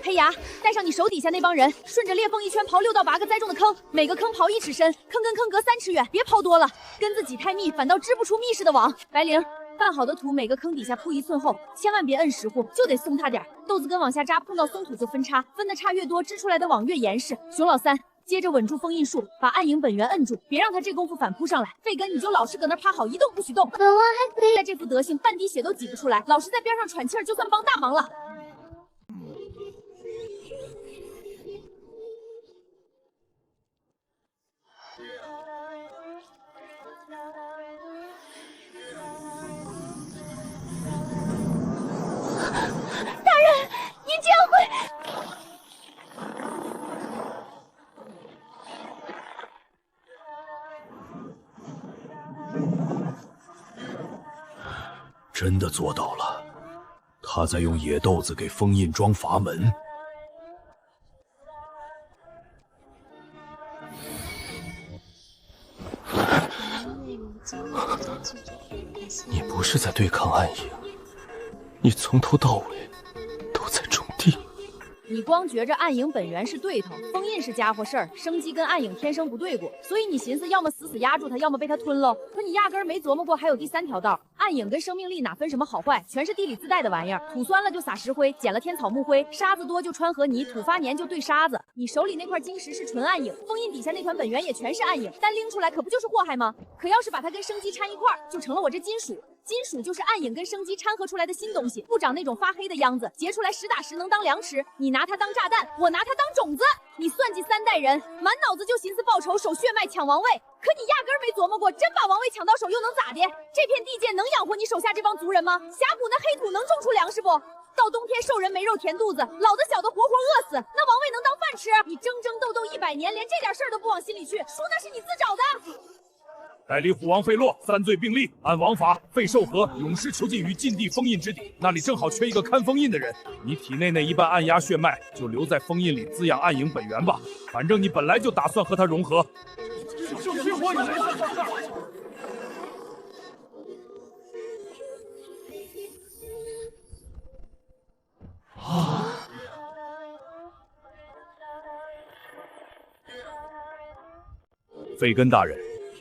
A: 黑牙，带上你手底下那帮人，顺着裂缝一圈刨6到8个栽种的坑，每个坑刨1尺深，坑跟坑隔3尺远，别刨多了，根子挤太密，反倒织不出密实的网。白灵，拌好的土每个坑底下铺1寸厚，千万别摁实乎，就得松它点。豆子根往下扎，碰到松土就分叉，分的叉越多，织出来的网越严实。熊老三，接着稳住封印术，把暗影本源摁住，别让他这功夫反扑上来。费根，你就老实搁那趴好，一动不许动。
E: 本王还可以。
A: 在这副德行，半滴血都挤不出来，老实在边上喘气儿，就算帮大忙了。
E: 大人，您这样会……
B: 真的做到了，他在用野豆子给封印装阀门。
G: 你不是在对抗暗影，你从头到尾都在种地。
A: 你光觉着暗影本源是对头，封印是家伙事儿，生机跟暗影天生不对过，所以你寻思要么死死压住他，要么被他吞喽。可你压根儿没琢磨过还有第3条道。暗影跟生命力哪分什么好坏，全是地里自带的玩意儿。土酸了就撒石灰，捡了天草木灰，沙子多就穿河泥，土发黏就兑沙子。你手里那块晶石是纯暗影，封印底下那团本源也全是暗影，单拎出来可不就是祸害吗？可要是把它跟生机掺一块儿，就成了我这金属。金属就是暗影跟生机掺合出来的新东西，不长那种发黑的秧子，结出来实打实能当粮食。你拿它当炸弹，我拿它当种子。你算计3代人，满脑子就寻思报仇、守血脉、抢王位，可你压根儿没琢磨过，真把王位抢到手又能咋的？这片地界能养活你手下这帮族人吗？峡谷那黑土能种出粮食不？到冬天兽人没肉填肚子，老的小的活活饿死，那王位能当饭吃？你争争斗斗100年，连这点事儿都不往心里去，输那是你自找的。
B: 代理虎王费洛3罪并立，按王法，费寿和勇士囚禁于禁地封印之地，那里正好缺一个看封印的人。你体内那一半暗压血脉就留在封印里滋养暗影本源吧，反正你本来就打算和他融合。费根大人，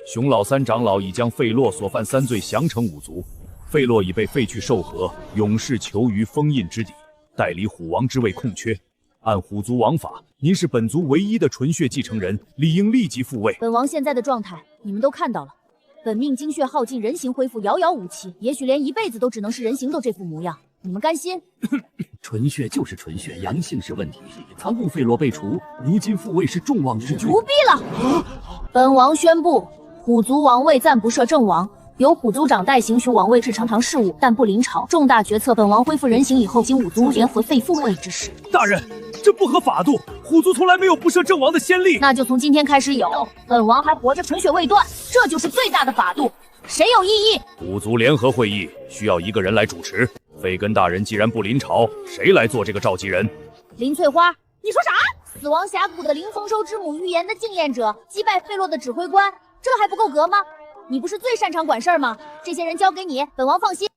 B: 熊老三长老已将费洛所犯3罪降惩5族，费洛已被废去授和，永世囚于封印之底，代理虎王之位空缺。按虎族王法，您是本族唯一的纯血继承人，理应立即复位。
A: 本王现在的状态，你们都看到了，本命精血耗尽，人形恢复遥遥无期，也许连一辈子都只能是人形斗这副模样，你们甘心？
H: 纯血就是纯血，阳性是问题。残酷费洛被除，如今复位是众望之举。
A: 不必了，本王宣布，虎族王位暂不设正王。由虎族长代行巡王位至常堂事务，但不临朝。重大决策，本王恢复人形以后，经5族联合废复位之事。
D: 大人，这不合法度，虎族从来没有不设正王的先例。
A: 那就从今天开始有。本王还活着，纯血未断，这就是最大的法度。谁有异议？
B: 虎族联合会议需要1个人来主持。费根大人既然不临朝，谁来做这个召集人？
A: 林翠花，你说啥？死亡峡谷的灵丰收之母预言的竞验者，击败费洛的指挥官，这还不够格吗？你不是最擅长管事儿吗？这些人交给你，本王放心。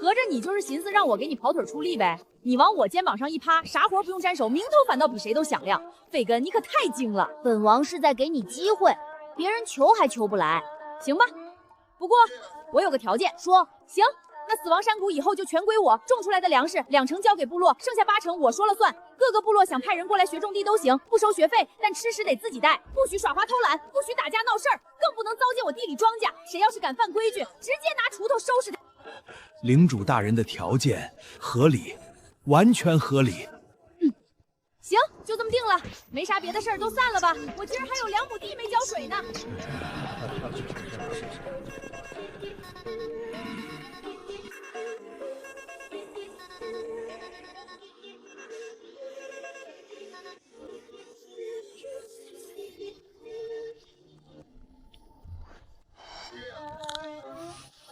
A: 合着你就是寻思让我给你跑腿出力呗？你往我肩膀上一趴，啥活不用沾手，名头反倒比谁都响亮。费根，你可太精了！本王是在给你机会，别人求还求不来。行吧，不过我有个条件，说行。那死亡山谷以后就全归我，种出来的粮食2成交给部落，剩下8成我说了算。各个部落想派人过来学种地都行，不收学费，但吃食得自己带，不许耍滑偷懒，不许打架闹事儿，更不能糟践我地里庄稼。谁要是敢犯规矩，直接拿锄头收拾他。
I: 领主大人的条件合理，完全合理。
A: 行，就这么定了，没啥别的事儿，都散了吧。我今儿还有2亩地没浇水呢。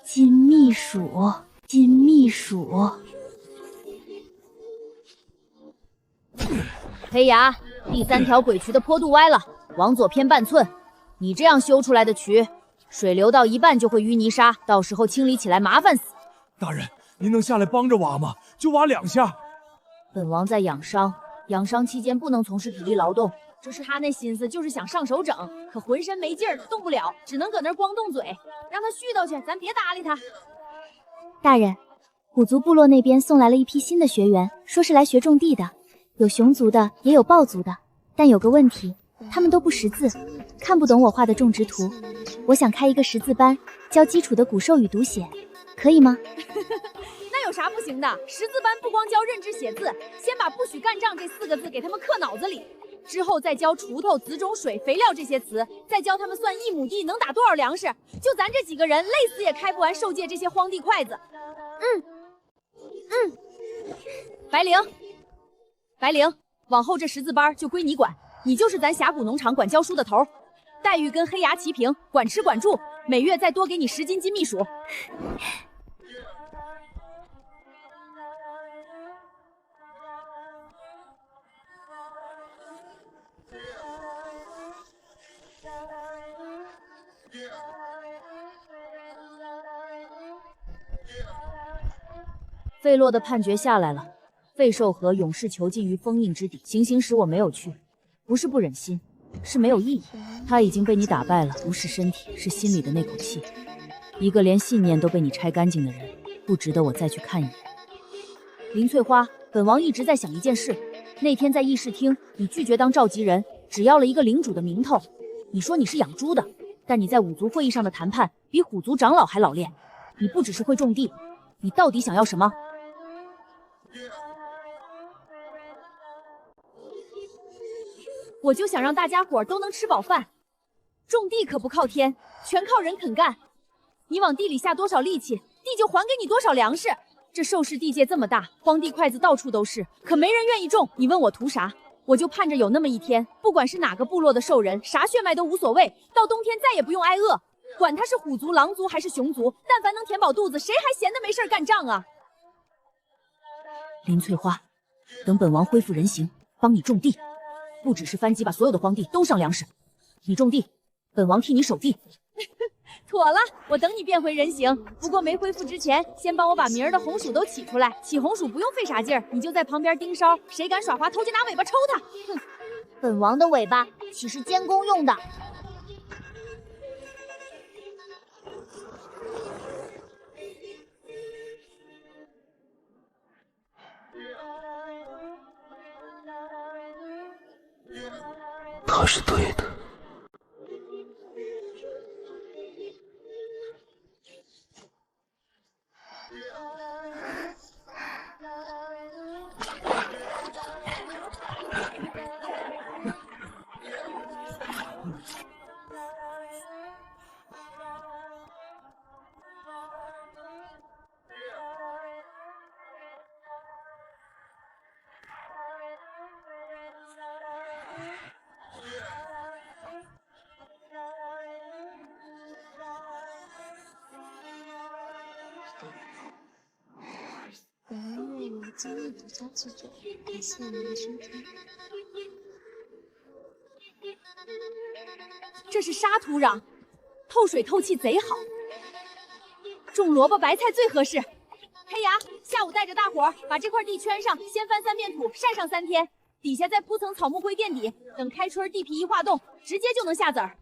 E: 金秘书，金秘书。
A: 黑牙，第3条鬼渠的坡度歪了，往左偏半寸。你这样修出来的渠，水流到一半就会淤泥沙，到时候清理起来麻烦死。
I: 大人，您能下来帮着挖吗？就挖2下。
A: 本王在养伤，养伤期间不能从事体力劳动。这是他那心思，就是想上手整，可浑身没劲儿，动不了，只能搁那儿光动嘴。让他絮叨去，咱别搭理他。
E: 大人，虎族部落那边送来了一批新的学员，说是来学种地的，有熊族的，也有豹族的。但有个问题，他们都不识字，看不懂我画的种植图。我想开一个识字班，教基础的古兽语读写，可以吗？
A: 那有啥不行的？识字班不光教认知写字，先把不许干仗这4个字给他们刻脑子里。之后再教锄头、子种、水、肥料这些词，再教他们算1亩地能打多少粮食。就咱这几个人，累死也开不完兽界这些荒地筷子。白灵，白灵，往后这识字班就归你管，你就是咱峡谷农场管教书的头，待遇跟黑牙齐平，管吃管住，每月再多给你10斤金秘薯。费洛的判决下来了，费寿和永世囚禁于封印之地。行刑时我没有去，不是不忍心，是没有意义。他已经被你打败了，不是身体，是心里的那口气。一个连信念都被你拆干净的人，不值得我再去看一眼。林翠花，本王一直在想一件事。那天在议事厅，你拒绝当召集人，只要了一个领主的名头。你说你是养猪的，但你在五族会议上的谈判比虎族长老还老练。你不只是会种地，你到底想要什么？我就想让大家伙都能吃饱饭。种地可不靠天，全靠人肯干。你往地里下多少力气，地就还给你多少粮食。这兽氏地界这么大，荒地筷子到处都是，可没人愿意种。你问我图啥？我就盼着有那么一天，不管是哪个部落的兽人，啥血脉都无所谓，到冬天再也不用挨饿。管他是虎族、狼族还是熊族，但凡能填饱肚子，谁还闲得没事干仗啊？林翠花，等本王恢复人形，帮你种地，不只是番鸡，把所有的荒地都上粮食。你种地，本王替你守地。妥了，我等你变回人形。不过没恢复之前，先帮我把明儿的红薯都起出来。起红薯不用费啥劲儿，你就在旁边盯梢，谁敢耍滑偷就拿尾巴抽他。哼，
E: 本王的尾巴岂是监工用的？
G: 他是对的。
J: 感谢您的收听。
A: 这是沙土壤，透水透气贼好，种萝卜白菜最合适。黑牙，下午带着大伙儿把这块地圈上，先翻3遍土，晒上3天，底下再铺层草木灰垫底，等开春地皮一化冻，直接就能下籽儿。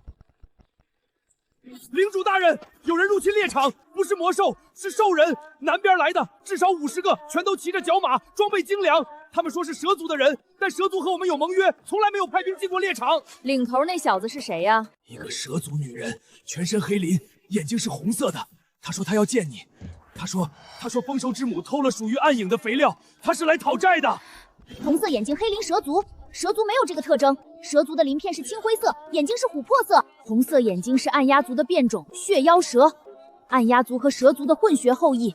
D: 领主大人，有人入侵猎场，不是魔兽，是兽人，南边来的，至少50个，全都骑着角马，装备精良。他们说是蛇族的人，但蛇族和我们有盟约，从来没有派兵进过猎场。
A: 领头那小子是谁呀？
I: 一个蛇族女人，全身黑鳞，眼睛是红色的。她说她要见你。她说丰收之母偷了属于暗影的肥料，她是来讨债的。
E: 红色眼睛黑鳞蛇族，蛇族没有这个特征。蛇族的鳞片是青灰色，眼睛是琥珀色，红色眼睛是暗鸦族的变种血妖蛇，暗鸦族和蛇族的混血后裔。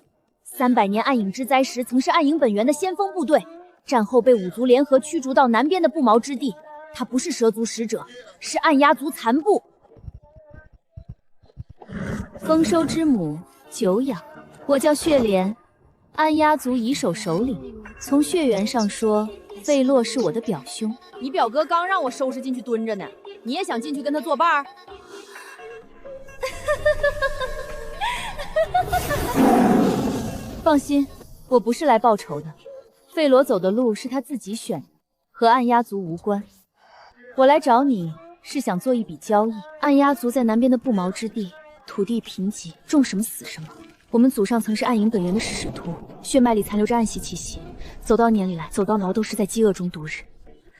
E: 300年暗影之灾时，曾是暗影本源的先锋部队，战后被5族联合驱逐到南边的不毛之地。他不是蛇族使者，是暗鸦族残部。丰收之母久仰，我叫血莲，暗鸦族遗首首领。从血缘上说，费洛是我的表兄。
A: 你表哥刚让我收拾进去蹲着呢，你也想进去跟他作伴？放心，我不是来报仇的。费罗走的路是他自己选的，和暗鸦族无关。我来找你是想做一笔交易。
E: 暗鸦族在南边的不毛之地，土地贫瘠，种什么死什么。我们祖上曾是暗影本源的使徒，血脉里残留着暗系气息，走到年里来，走到老都是在饥饿中度日。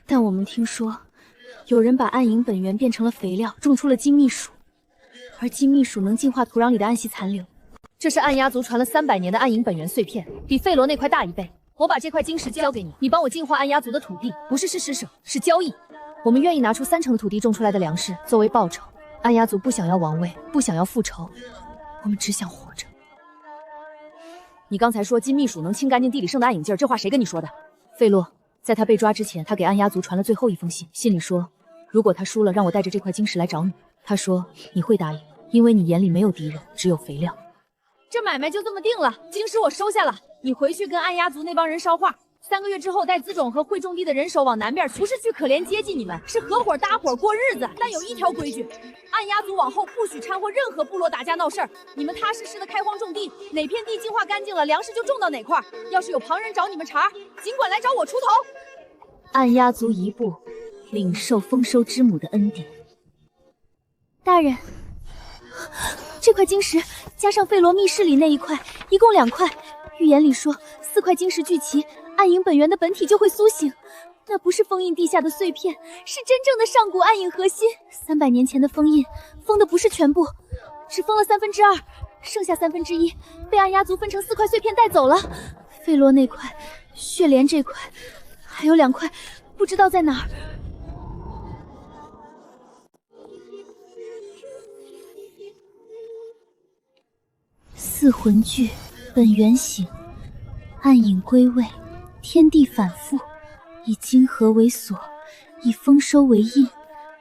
E: 但我们听说，有人把暗影本源变成了肥料，种出了金秘薯，而金秘薯能净化土壤里的暗系残留。
A: 这是暗鸦族传了300年的暗影本源碎片，比费罗那块大1倍。我把这块晶石交给你，你帮我净化暗鸦族的土地，不是施舍，是交易。我们愿意拿出30%的土地种出来的粮食作为报酬。暗鸦族不想要王位，不想要复仇，我们只想活着。你刚才说金秘薯能清干净地里剩的暗影劲儿，这话谁跟你说的？费洛，在他被抓之前，他给暗鸦族传了最后一封信，信里说，如果他输了，让我带着这块晶石来找你。他说你会答应，因为你眼里没有敌人，只有肥料。这买卖就这么定了，晶石我收下了，你回去跟暗鸦族那帮人捎话。3个月之后带辎种和会种地的人手往南边去，不是去可怜接济你们，是合伙搭伙过日子。但有一条规矩，暗鸦族往后不许掺和任何部落打架闹事儿。你们踏实实的开荒种地，哪片地净化干净了，粮食就种到哪块。要是有旁人找你们茬，尽管来找我出头。
E: 暗鸦族一步，领受丰收之母的恩典。大人，这块晶石加上费罗密室里那一块，一共2块。预言里说，4块晶石聚齐，暗影本源的本体就会苏醒。那不是封印地下的碎片，是真正的上古暗影核心。300年前的封印，封的不是全部，只封了2/3，剩下1/3被暗鸦族分成4块碎片带走了。费罗那块，血莲这块，还有2块，不知道在哪儿。四魂聚，本源醒，暗影归位，天地反复，以金河为锁，以丰收为印，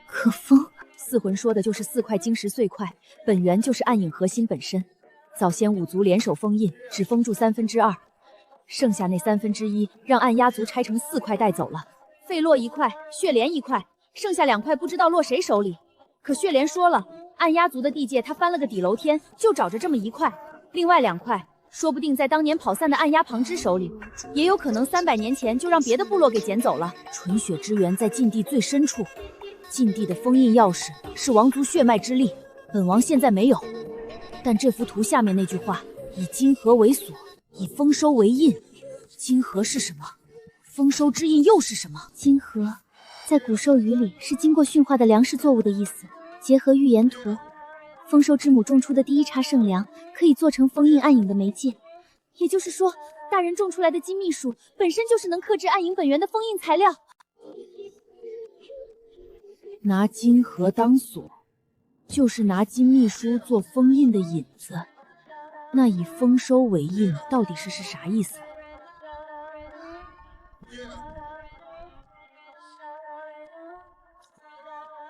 E: 可封。
A: 四魂说的就是4块晶石碎块，本源就是暗影核心本身。早先5族联手封印，只封住2/3，剩下那1/3让暗鸦族拆成4块带走了。费洛1块，血莲1块，剩下2块不知道落谁手里。可血莲说了，暗鸦族的地界他翻了个底楼天，就找着这么1块。另外2块，说不定在当年跑散的暗鸦旁支手里，也有可能300年前就让别的部落给捡走了。纯血之源在禁地最深处，禁地的封印钥匙是王族血脉之力，本王现在没有。但这幅图下面那句话，以金河为锁，以丰收为印，金河是什么？丰收之印又是什么？
E: 金河，在古兽语里是经过驯化的粮食作物的意思。结合预言图，丰收之母种出的第1茬圣粮，可以做成封印暗影的媒介。也就是说，大人种出来的金秘薯本身就是能克制暗影本源的封印材料。
A: 拿金河当锁，就是拿金秘书做封印的引子。那以丰收为印，到底是啥意思？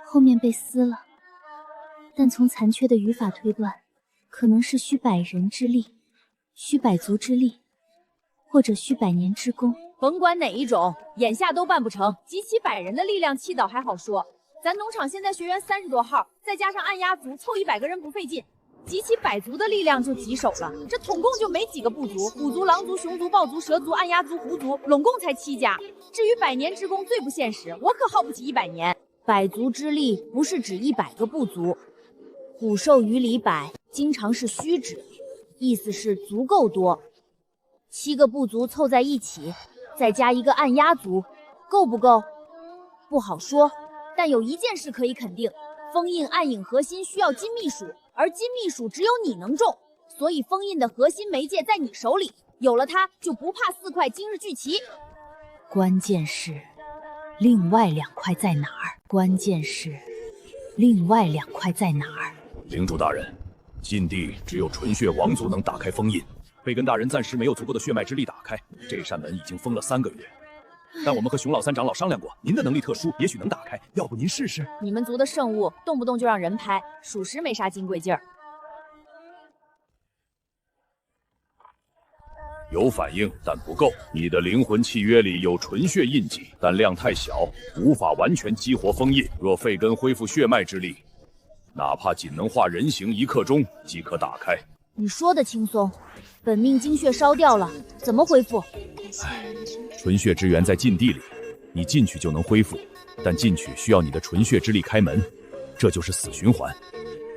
E: 后面被撕了。但从残缺的语法推断，可能是需100人之力，需100族之力，或者需100年之功。
A: 甭管哪一种，眼下都办不成。集齐100人的力量祈祷还好说，咱农场现在学员30多号，再加上暗鸦族，凑100个人不费劲。集齐100族的力量就棘手了，这统共就没几个部族，虎族、狼族、熊族、豹族、蛇族、暗鸦族、狐族，拢共才7家。至于100年之功最不现实，我可耗不起100年。100族之力不是指100个部族。古兽语里百经常是虚指，意思是足够多。7个部族凑在一起，再加一个暗鸦族，够不够？不好说，但有一件事可以肯定，封印暗影核心需要金秘术，而金秘术只有你能中，所以封印的核心媒介在你手里，有了它就不怕4块今日聚齐。关键是另外2块在哪儿？关键是另外2块在哪儿？
B: 领主大人，禁地只有纯血王族能打开封印，贝根大人暂时没有足够的血脉之力打开这扇门，已经封了3个月。但我们和熊老三长老商量过，您的能力特殊，也许能打开，要不您试试？
A: 你们族的圣物动不动就让人拍，属实没啥金贵劲儿。
B: 有反应，但不够。你的灵魂契约里有纯血印记，但量太小，无法完全激活封印。若费根恢复血脉之力，哪怕仅能化人形1刻钟即可打开。
A: 你说的轻松，本命精血烧掉了，怎么恢复？
B: 纯血之源在禁地里，你进去就能恢复，但进去需要你的纯血之力开门，这就是死循环。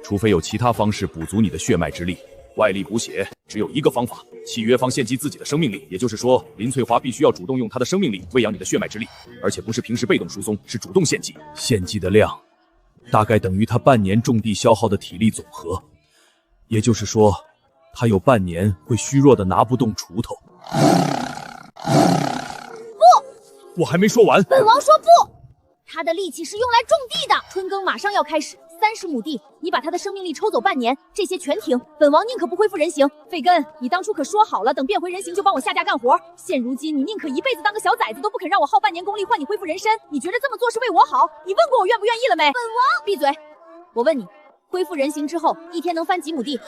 B: 除非有其他方式补足你的血脉之力。外力补血只有一个方法，契约方献祭自己的生命力，也就是说，林翠华必须要主动用她的生命力喂养你的血脉之力，而且不是平时被动输送，是主动献祭。献祭的量大概等于她半年种地消耗的体力总和，也就是说，她有半年会虚弱的拿不动锄头。
A: 不，
B: 我还没说完。
A: 本王说不，他的力气是用来种地的。春耕马上要开始，30亩地，你把他的生命力抽走半年，这些全停。本王宁可不恢复人形。费根，你当初可说好了，等变回人形就帮我下嫁干活。现如今你宁可一辈子当个小崽子，都不肯让我耗半年功力换你恢复人身。你觉得这么做是为我好？你问过我愿不愿意了没？本王闭嘴！我问你，恢复人形之后，一天能翻几亩地？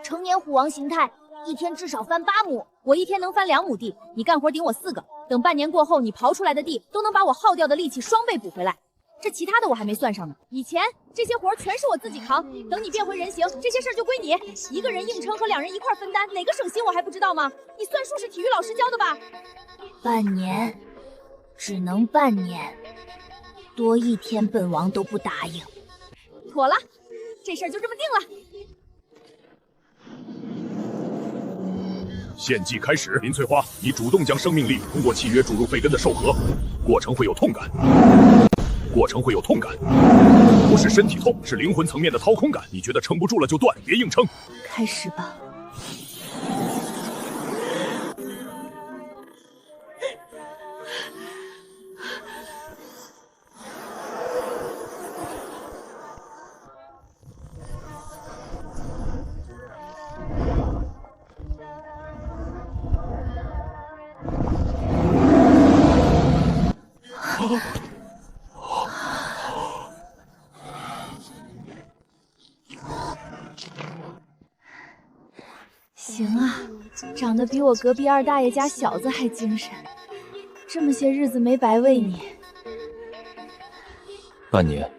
A: 成年虎王形态，一天至少翻8亩。我一天能翻2亩地，你干活顶我4个。等半年过后，你刨出来的地都能把我耗掉的力气双倍补回来。这其他的我还没算上呢。以前这些活全是我自己扛，等你变回人形，这些事儿就归你。一个人硬撑和2人一块分担，哪个省心我还不知道吗？你算术是体育老师教的吧？半年，只能半年，多1天本王都不答应。妥了，这事儿就这么定了。
B: 献祭开始，林翠花，你主动将生命力通过契约注入费根的兽核，过程会有痛感。不是身体痛，是灵魂层面的掏空感。你觉得撑不住了就断，别硬撑。
A: 开始吧。行啊，长得比我隔壁二大爷家小子还精神，这么些日子没白喂你。
G: 半年，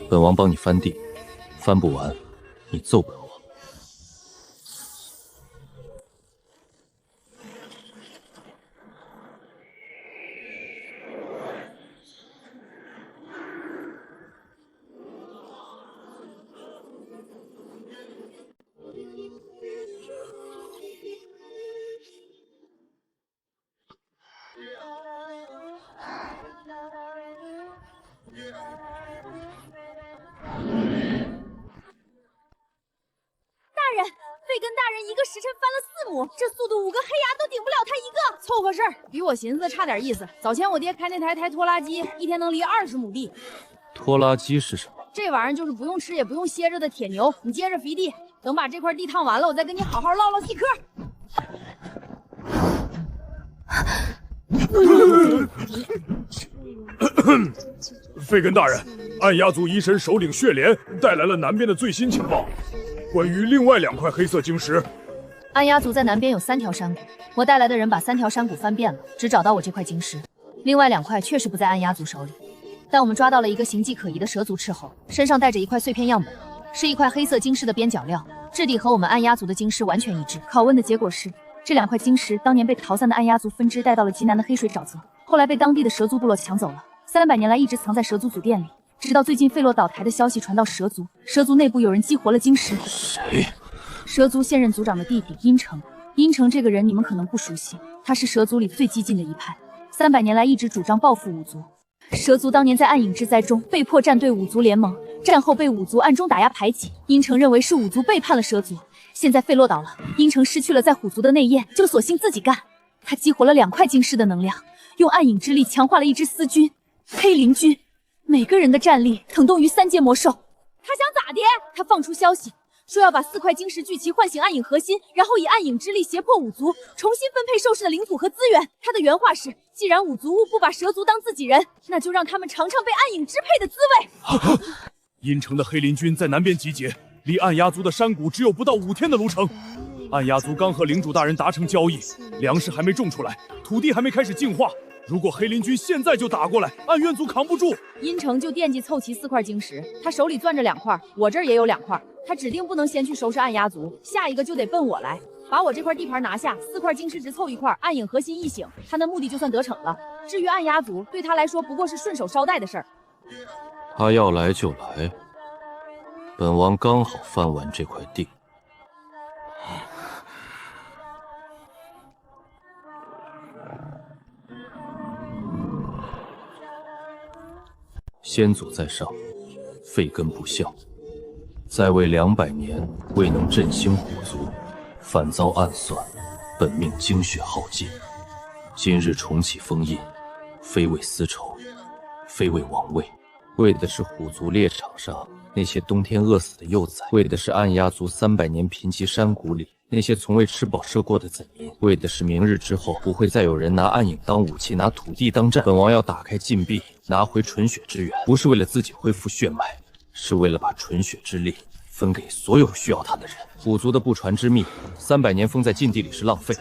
G: 本王帮你翻地，翻不完，你揍本王。
A: 费根大人1个时辰翻了4亩，这速度5个黑牙都顶不了他1个。凑合事儿，比我寻思的差点意思。早前我爹开那台拖拉机，一天能犁20亩地。
G: 拖拉机是什么？
A: 这玩意儿就是不用吃也不用歇着的铁牛。你接着犁地，等把这块地烫完了，我再跟你好好唠唠地嗑。
B: 费根大人，暗鸦族医神首领血莲带来了南边的最新情报，关于另外2块黑色晶石。
A: 暗鸦族在南边有3条山谷，我带来的人把3条山谷翻遍了，只找到我这块晶石。另外2块确实不在暗鸦族手里，但我们抓到了一个形迹可疑的蛇族斥候，身上带着一块碎片样本，是一块黑色晶石的边角料，质地和我们暗鸦族的晶石完全一致。拷问的结果是，这2块晶石当年被逃散的暗鸦族分支带到了极南的黑水沼泽，后来被当地的蛇族部落抢走了。300年来一直藏在蛇族祖殿里，直到最近费洛倒台的消息传到蛇族，蛇族内部有人激活了晶石。
G: 谁？
A: 蛇族现任族长的弟弟阴城。阴城这个人你们可能不熟悉，他是蛇族里最激进的一派，300年来一直主张报复五族。蛇族当年在暗影之灾中被迫站队五族联盟，战后被五族暗中打压排挤。阴城认为是五族背叛了蛇族，现在费洛倒了，阴城失去了在虎族的内应，就索性自己干。他激活了2块晶石的能量，用暗影之力强化了一支私军黑灵军，每个人的战力等同于3阶魔兽。他想咋的？他放出消息说要把4块晶石聚齐唤醒暗影核心，然后以暗影之力胁迫五族重新分配兽氏的领土和资源。他的原话是：既然五族不把蛇族当自己人，那就让他们尝尝被暗影支配的滋味。
B: 阴城的黑林军在南边集结，离暗鸦族的山谷只有不到5天的路程。暗鸦族刚和领主大人达成交易，粮食还没种出来，土地还没开始净化。如果黑林军现在就打过来，暗渊族扛不住。
A: 阴城就惦记凑齐4块晶石，他手里攥着2块，我这儿也有2块，他指定不能先去收拾暗鸦族，下一个就得奔我来，把我这块地盘拿下，4块晶石只凑1块，暗影核心一醒，他那目的就算得逞了。至于暗鸦族，对他来说不过是顺手捎带的事儿。
G: 他要来就来，本王刚好翻完这块地。先祖在上，废根不孝，在位200年未能振兴虎族，反遭暗算，本命精血耗尽。今日重启封印，非为私仇，非为王位，为的是虎族猎场上那些冬天饿死的幼崽，为的是暗鸦族300年贫瘠山谷里那些从未吃饱射过的子民，为的是明日之后不会再有人拿暗影当武器，拿土地当战。本王要打开禁闭，拿回纯血之源，不是为了自己恢复血脉，是为了把纯血之力分给所有需要它的人。虎族的不传之秘，300年封在禁地里是浪费，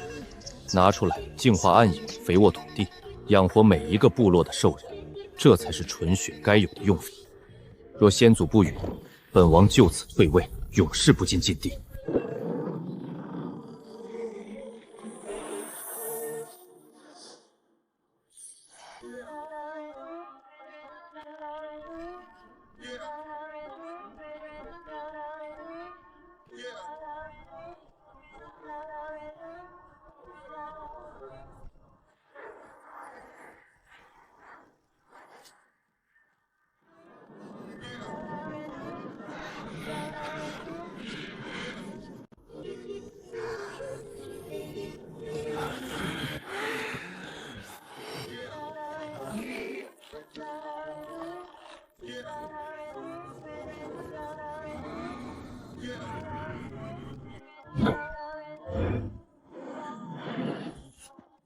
G: 拿出来净化暗影，肥沃土地，养活每一个部落的兽人，这才是纯血该有的用法。若先祖不允，本王就此退位，永世不进禁地。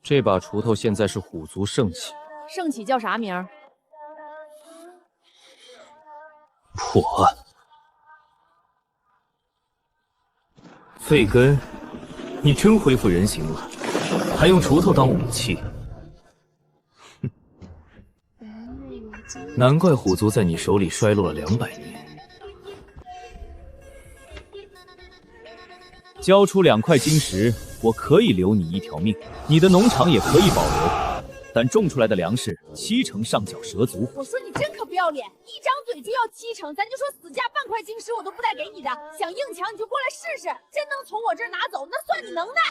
G: 这把锄头现在是虎族圣器，
A: 圣器叫啥名？
G: 破案。
H: 废根，你真恢复人形了，还用锄头当武器？难怪虎族在你手里衰落了200年。
C: 交出2块晶石，我可以留你1条命，你的农场也可以保留，但种出来的粮食70%上缴蛇族。
A: 我说你真可不要脸，一张嘴就要70%，咱就说死价半块晶石我都不带给你的，想硬抢你就过来试试，真能从我这儿拿走，那算你能耐。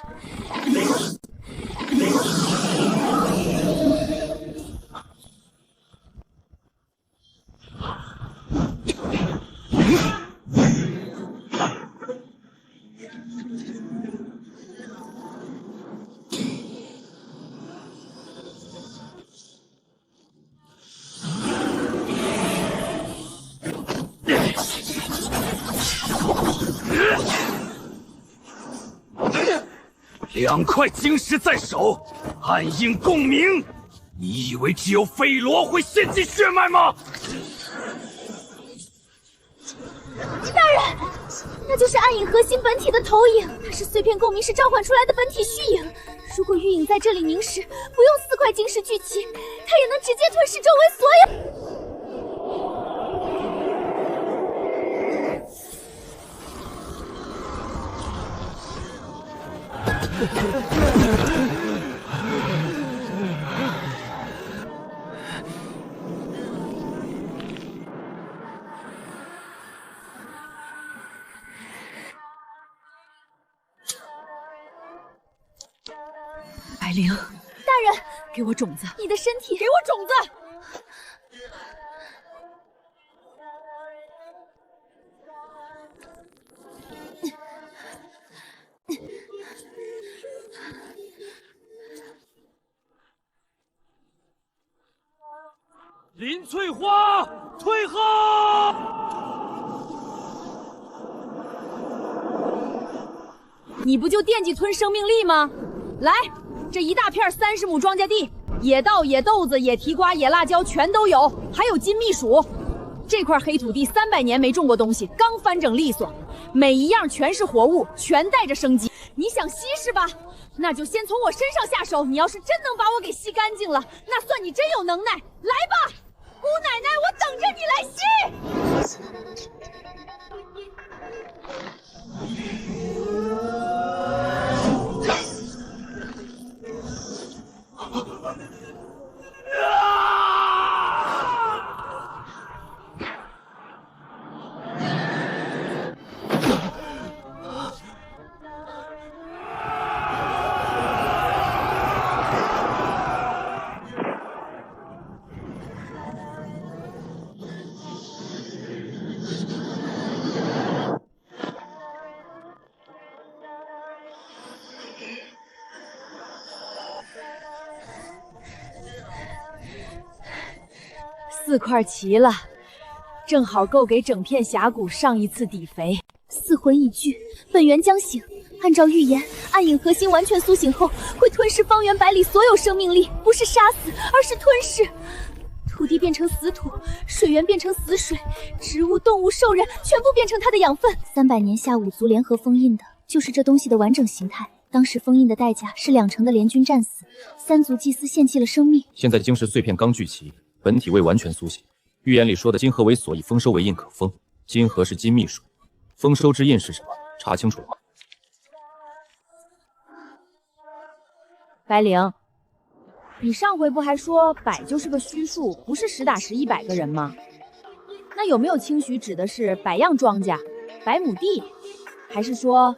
I: 2块晶石在手，暗影共鸣。你以为只有费罗会献祭血脉吗？
E: 大人，那就是暗影核心本体的投影，它是碎片共鸣时召唤出来的本体虚影。如果玉影在这里凝视，不用4块晶石聚齐，它也能直接吞噬周围所有。
F: 白灵，
A: 大人，
F: 给我种子，
A: 你的身体，给我种子。
I: 林翠花，退后！
A: 你不就惦记吞生命力吗？来，这一大片30亩庄稼地，野稻、野豆子、野提瓜、野辣椒全都有，还有金秘薯。这块黑土地300年没种过东西，刚翻整利索，每一样全是活物，全带着生机。你想吸是吧？那就先从我身上下手。你要是真能把我给吸干净了，那算你真有能耐。来吧，姑奶奶，我等着你来吸。4块齐了，正好够给整片峡谷上一次底肥。
E: 四魂已聚，本源将醒。按照预言，暗影核心完全苏醒后，会吞噬方圆百里所有生命力，不是杀死，而是吞噬。土地变成死土，水源变成死水，植物、动物、兽人全部变成它的养分。300年下5族联合封印的，就是这东西的完整形态。当时封印的代价是2成的联军战死，3族祭司献弃了生命。
C: 现在晶石碎片刚聚齐，本体未完全苏醒。预言里说的金核为锁，以丰收为印可封。金核是金秘术，丰收之印是什么？查清楚了吗？
A: 白灵，你上回不还说100就是个虚数，不是实打实100个人吗？那有没有轻许指的是100样庄稼、100亩地，还是说……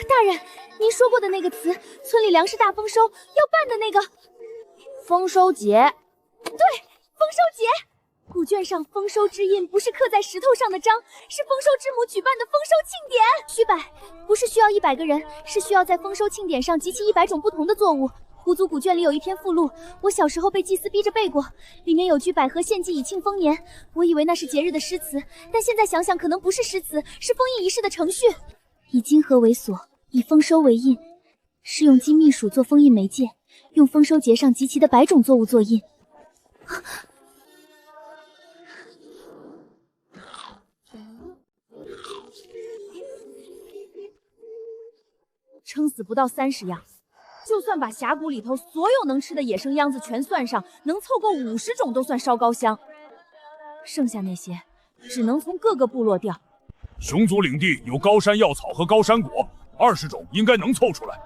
E: 大人，您说过的那个词，村里粮食大丰收要办的那个
A: 丰收节？
E: 对，丰收节。古卷上丰收之印不是刻在石头上的章，是丰收之母举办的丰收庆典。虚100不是需要100个人，是需要在丰收庆典上集齐100种不同的作物。狐族古卷里有一篇附录，我小时候被祭司逼着背过，里面有句百合献祭以庆丰年，我以为那是节日的诗词，但现在想想可能不是诗词，是封印仪式的程序。以金核为锁，以丰收为印，是用金秘术做封印媒介，用丰收节上集齐的100种作物做印。
A: 撑死不到30样，就算把峡谷里头所有能吃的野生秧子全算上，能凑够50种都算烧高香。剩下那些只能从各个部落调。
B: 熊族领地有高山药草和高山果，20种应该能凑出来。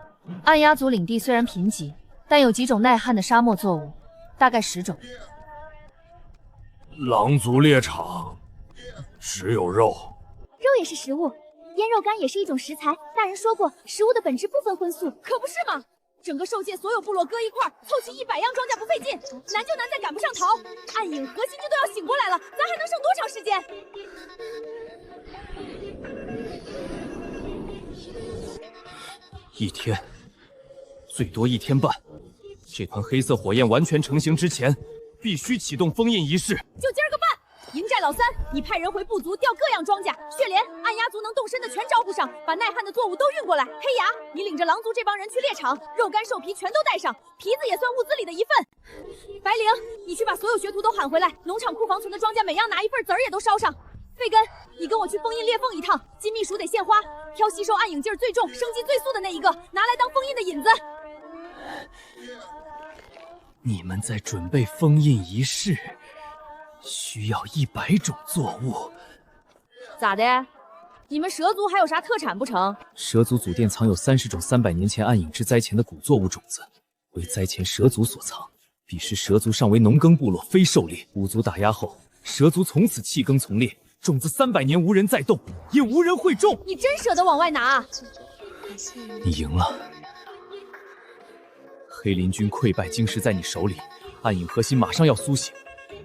K: 暗鸦族领地虽然贫瘠，但有几种耐旱的沙漠作物，大概10种。
B: 狼族猎场只有肉，
E: 肉也是食物，腌肉干也是一种食材。大人说过，食物的本质不分荤素，
A: 可不是吗？整个兽界所有部落搁一块，凑齐100样庄稼不费劲，难就难在赶不上潮。暗影核心军都要醒过来了，咱还能剩多长时间
C: ？1天，最多1天半。这团黑色火焰完全成型之前，必须启动封印仪式。
A: 就今儿个办！营寨老三，你派人回部族调各样庄稼，血莲、暗鸦族能动身的全招呼上，把耐旱的作物都运过来。黑牙，你领着狼族这帮人去猎场，肉干、兽皮全都带上，皮子也算物资里的一份。白灵，你去把所有学徒都喊回来，农场库房存的庄稼每样拿一份，籽儿也都烧上。费根，你跟我去封印裂缝一趟，金秘书得献花，挑吸收暗影劲儿最重、生机最速的那一个，拿来当封印的引子。
G: 你们在准备封印仪式，需要100种作物。
A: 咋的？你们蛇族还有啥特产不成？
C: 蛇族祖殿藏有30种300年前暗影之灾前的古作物种子，为灾前蛇族所藏。彼时蛇族尚为农耕部落，非狩猎。5族打压后，蛇族从此弃耕从猎，种子300年无人再动，也无人会种。
A: 你真舍得往外拿？
G: 你赢了。
D: 黑林军溃败京师在你手里，暗影核心马上要苏醒。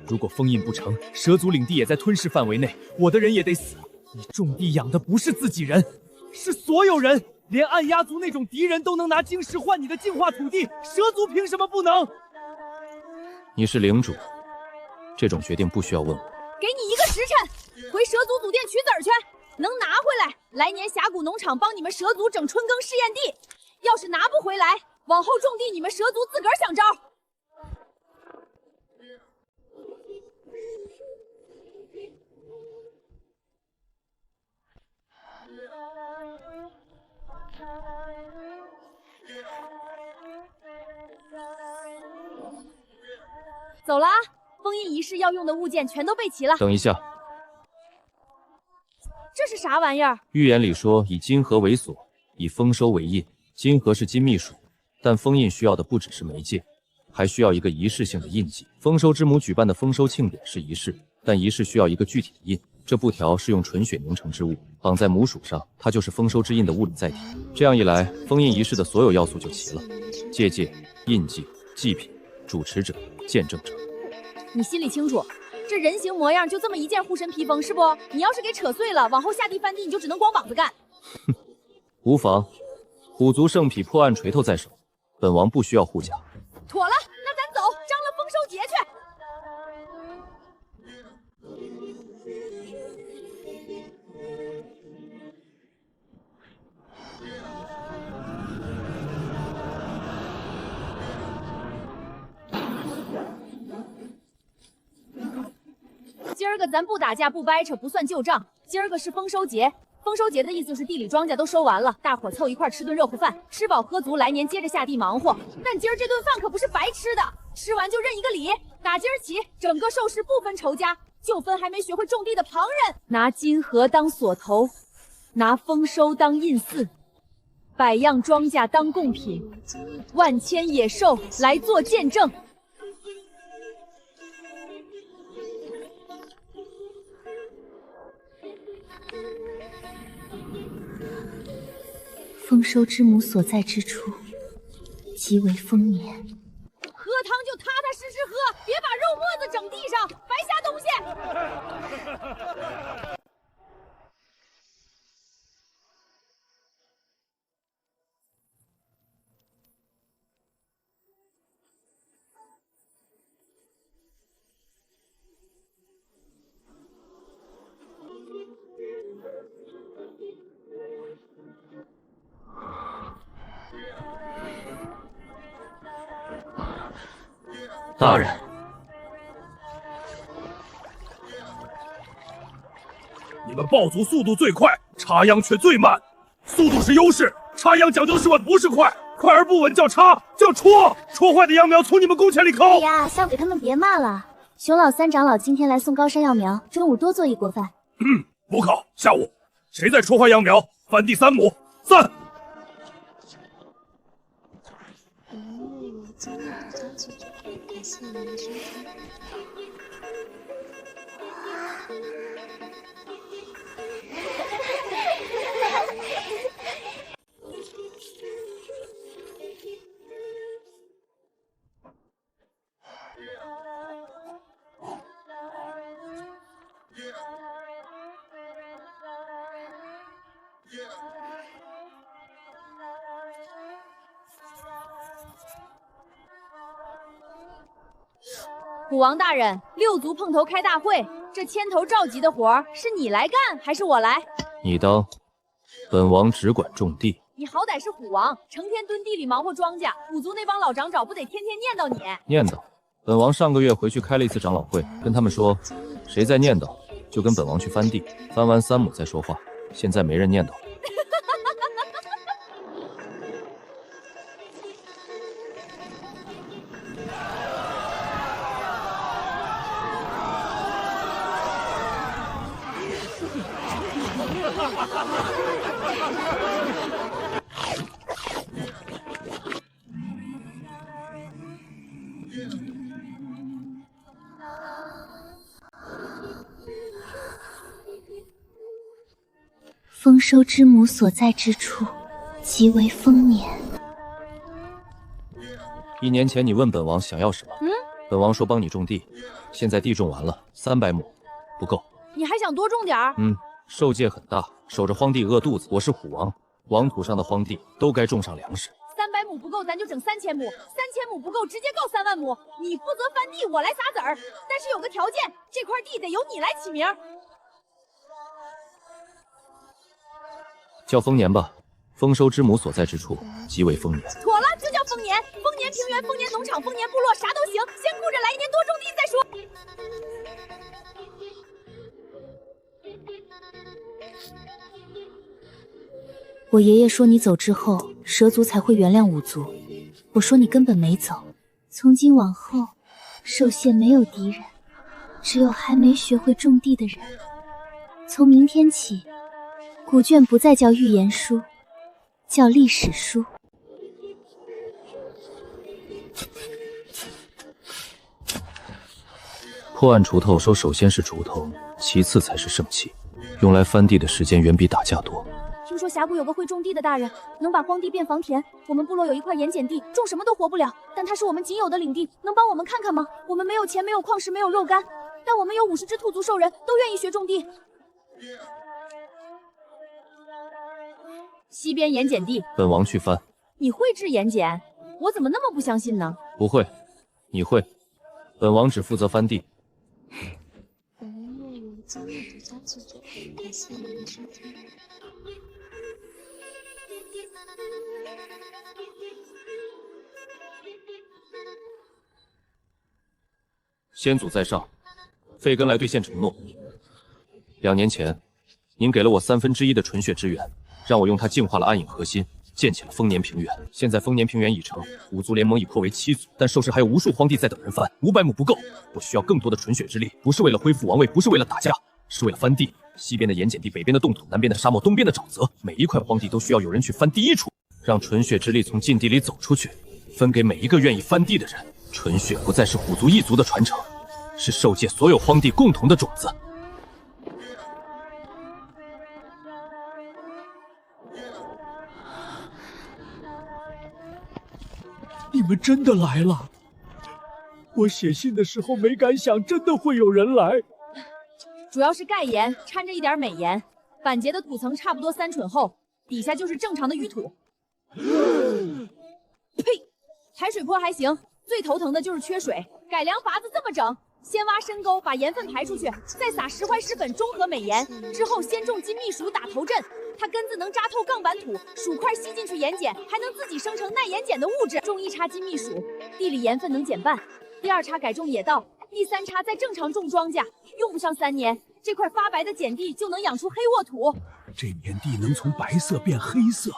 D: 如果封印不成，蛇族领地也在吞噬范围内，我的人也得死。你种地养的不是自己人，是所有人，连暗鸦族那种敌人都能拿晶石换你的净化土地，蛇族凭什么不能？
C: 你是领主，这种决定不需要问我。
A: 给你一个时辰，回蛇族祖殿取籽儿去，能拿回来，来年峡谷农场帮你们蛇族整春耕试验地；要是拿不回来，往后种地你们蛇族自个儿想招。走了啊，封印仪式要用的物件全都备齐了。
C: 等一下，
A: 这是啥玩意儿？
C: 预言里说以金核为锁，以丰收为印。金核是金秘术，但封印需要的不只是媒介，还需要一个仪式性的印记。丰收之母举办的丰收庆典是仪式，但仪式需要一个具体的印。这布条是用纯血凝成之物，绑在母鼠上，它就是丰收之印的物理载体。这样一来，封印仪式的所有要素就齐了：结界、印记、祭品、主持者、见证者。
A: 你心里清楚，这人形模样就这么一件护身披风是不？你要是给扯碎了，往后下地翻地你就只能光膀子干。
C: 哼，无妨，虎族圣匹破案锤头在手，本王不需要护甲。
A: 妥了，那咱走，张罗丰收节去。今儿个咱不打架不掰扯不算旧账，今儿个是丰收节。丰收节的意思是地里庄稼都收完了，大伙凑一块吃顿热乎饭，吃饱喝足，来年接着下地忙活。但今儿这顿饭可不是白吃的，吃完就认一个礼。打今儿起，整个寿氏不分仇家，就分还没学会种地的旁人。拿金核当锁头，拿丰收当印寺，百样庄稼当贡品，万千野兽来做见证。
E: 丰收之母所在之处，即为丰年。
A: 喝汤就踏踏实实喝，别把肉沫子整地上，白瞎东西。
H: 大人，
B: 你们豹族速度最快，插秧却最慢。速度是优势，插秧讲究的是稳，不是快。快而不稳叫插，叫戳。戳坏的秧苗从你们工钱里抠。
E: 哎呀，小鬼他们别骂了。熊老三长老今天来送高山药苗，中午多做一锅饭。
B: 不考。下午谁再戳坏秧苗，翻地3亩。散。
J: 感谢您的收听。
A: 虎王大人，6族碰头开大会，这牵头召集的活儿是你来干还是我来？
C: 你当本王只管种地？
A: 你好歹是虎王，成天蹲地里忙活庄稼，虎族那帮老长爪不得天天念叨你？
C: 念叨？本王上个月回去开了一次长老会，跟他们说，谁再念叨，就跟本王去翻地，翻完3亩再说话。现在没人念叨。
E: 丰收之母所在之处，即为丰年。
C: 1年前你问本王想要什么？本王说帮你种地，现在地种完了，300亩，不够。
A: 你还想多种点儿？
C: 兽界很大，守着荒地饿肚子。我是虎王，王土上的荒地都该种上粮食。
A: 300亩不够，咱就整3000亩；3000亩不够，直接够3万亩。你负责翻地，我来撒籽儿。但是有个条件，这块地得由你来起名。
C: 叫丰年吧，丰收之母所在之处即为丰年。
A: 妥了，就叫丰年。丰年平原、丰年农场、丰年部落，啥都行。先顾着来1年多种地再说。
E: 我爷爷说你走之后，蛇族才会原谅五族。我说你根本没走。从今往后，兽县没有敌人，只有还没学会种地的人。从明天起，古卷不再叫预言书，叫历史书。
C: 破案锄头手首先是锄头，其次才是圣器，用来翻地的时间远比打架多。
A: 听说峡谷有个会种地的大人，能把荒地变房田。我们部落有一块盐碱地，种什么都活不了，但它是我们仅有的领地，能帮我们看看吗？我们没有钱，没有矿石，没有肉干，但我们有50只兔族兽人，都愿意学种地。西边盐碱地，
C: 本王去翻。
A: 你会制盐碱？我怎么那么不相信呢？
C: 不会，你会。本王只负责翻地。
J: 本人业余节目独家制作，感谢您的收听。
C: 先祖在上，废根来兑现承诺。2年前，您给了我1/3的纯血之源，让我用它净化了暗影核心，建起了丰年平原。现在丰年平原已成，5族联盟已扩为7族，但兽市还有无数荒地在等人翻，500亩不够。我需要更多的纯血之力，不是为了恢复王位，不是为了打架，是为了翻地。西边的盐碱地，北边的冻土，南边的沙漠，东边的沼泽，每一块荒地都需要有人去翻第一处，让纯血之力从禁地里走出去，分给每一个愿意翻地的人。纯血不再是虎族一族的传承，是兽界所有荒地共同的种子。
I: 你们真的来了！我写信的时候没敢想，真的会有人来。
A: 主要是钙盐掺着一点镁盐，板结的土层差不多3寸厚，底下就是正常的淤土。呸！排水坡还行，最头疼的就是缺水。改良法子这么整：先挖深沟，把盐分排出去，再撒石灰石粉中和镁盐，之后先种金蜜薯打头阵。它根子能扎透钢板土，薯块吸进去盐碱，还能自己生成耐盐碱的物质。种1茬金蜜薯，地里盐分能减半；第2茬改种野稻，第3茬再正常种庄稼，用不上3年，这块发白的碱地就能养出黑沃土。
I: 这年地能从白色变黑色。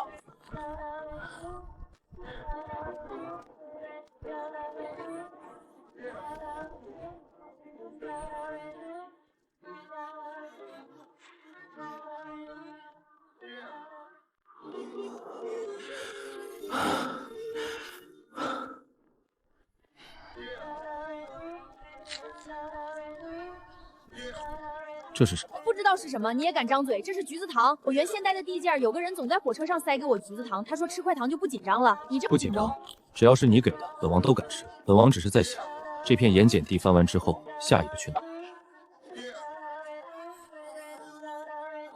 C: 这是什么？
A: 不知道是什么，你也敢张嘴？这是橘子糖。我原先待的地界，有个人总在火车上塞给我橘子糖，他说吃块糖就不紧张了。你这
C: 不紧张，只要是你给的，本王都敢吃。本王只是在想，这片盐碱地翻完之后，下一个去哪？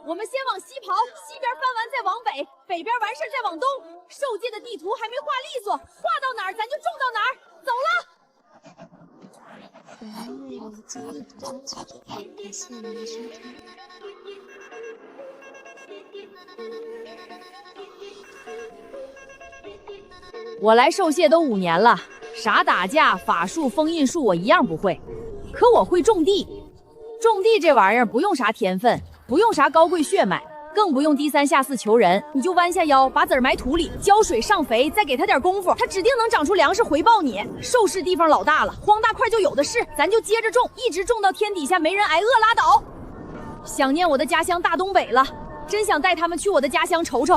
A: 我们先往西跑，西边翻完再往北，北边完事再往东。兽界的地图还没画利索，画到哪儿咱就种到哪儿。走了。
J: 本人业余节目独家制作，感谢您的收听。
A: 我来兽界都5年了，啥打架、法术、封印术我一样不会，可我会种地。种地这玩意儿不用啥天分，不用啥高贵血脉，更不用低3下4求人，你就弯下腰，把籽儿埋土里，浇水上肥，再给它点功夫，它指定能长出粮食回报你。兽市地方老大了，荒大块就有的是，咱就接着种，一直种到天底下没人挨饿拉倒。想念我的家乡大东北了，真想带他们去我的家乡瞅瞅。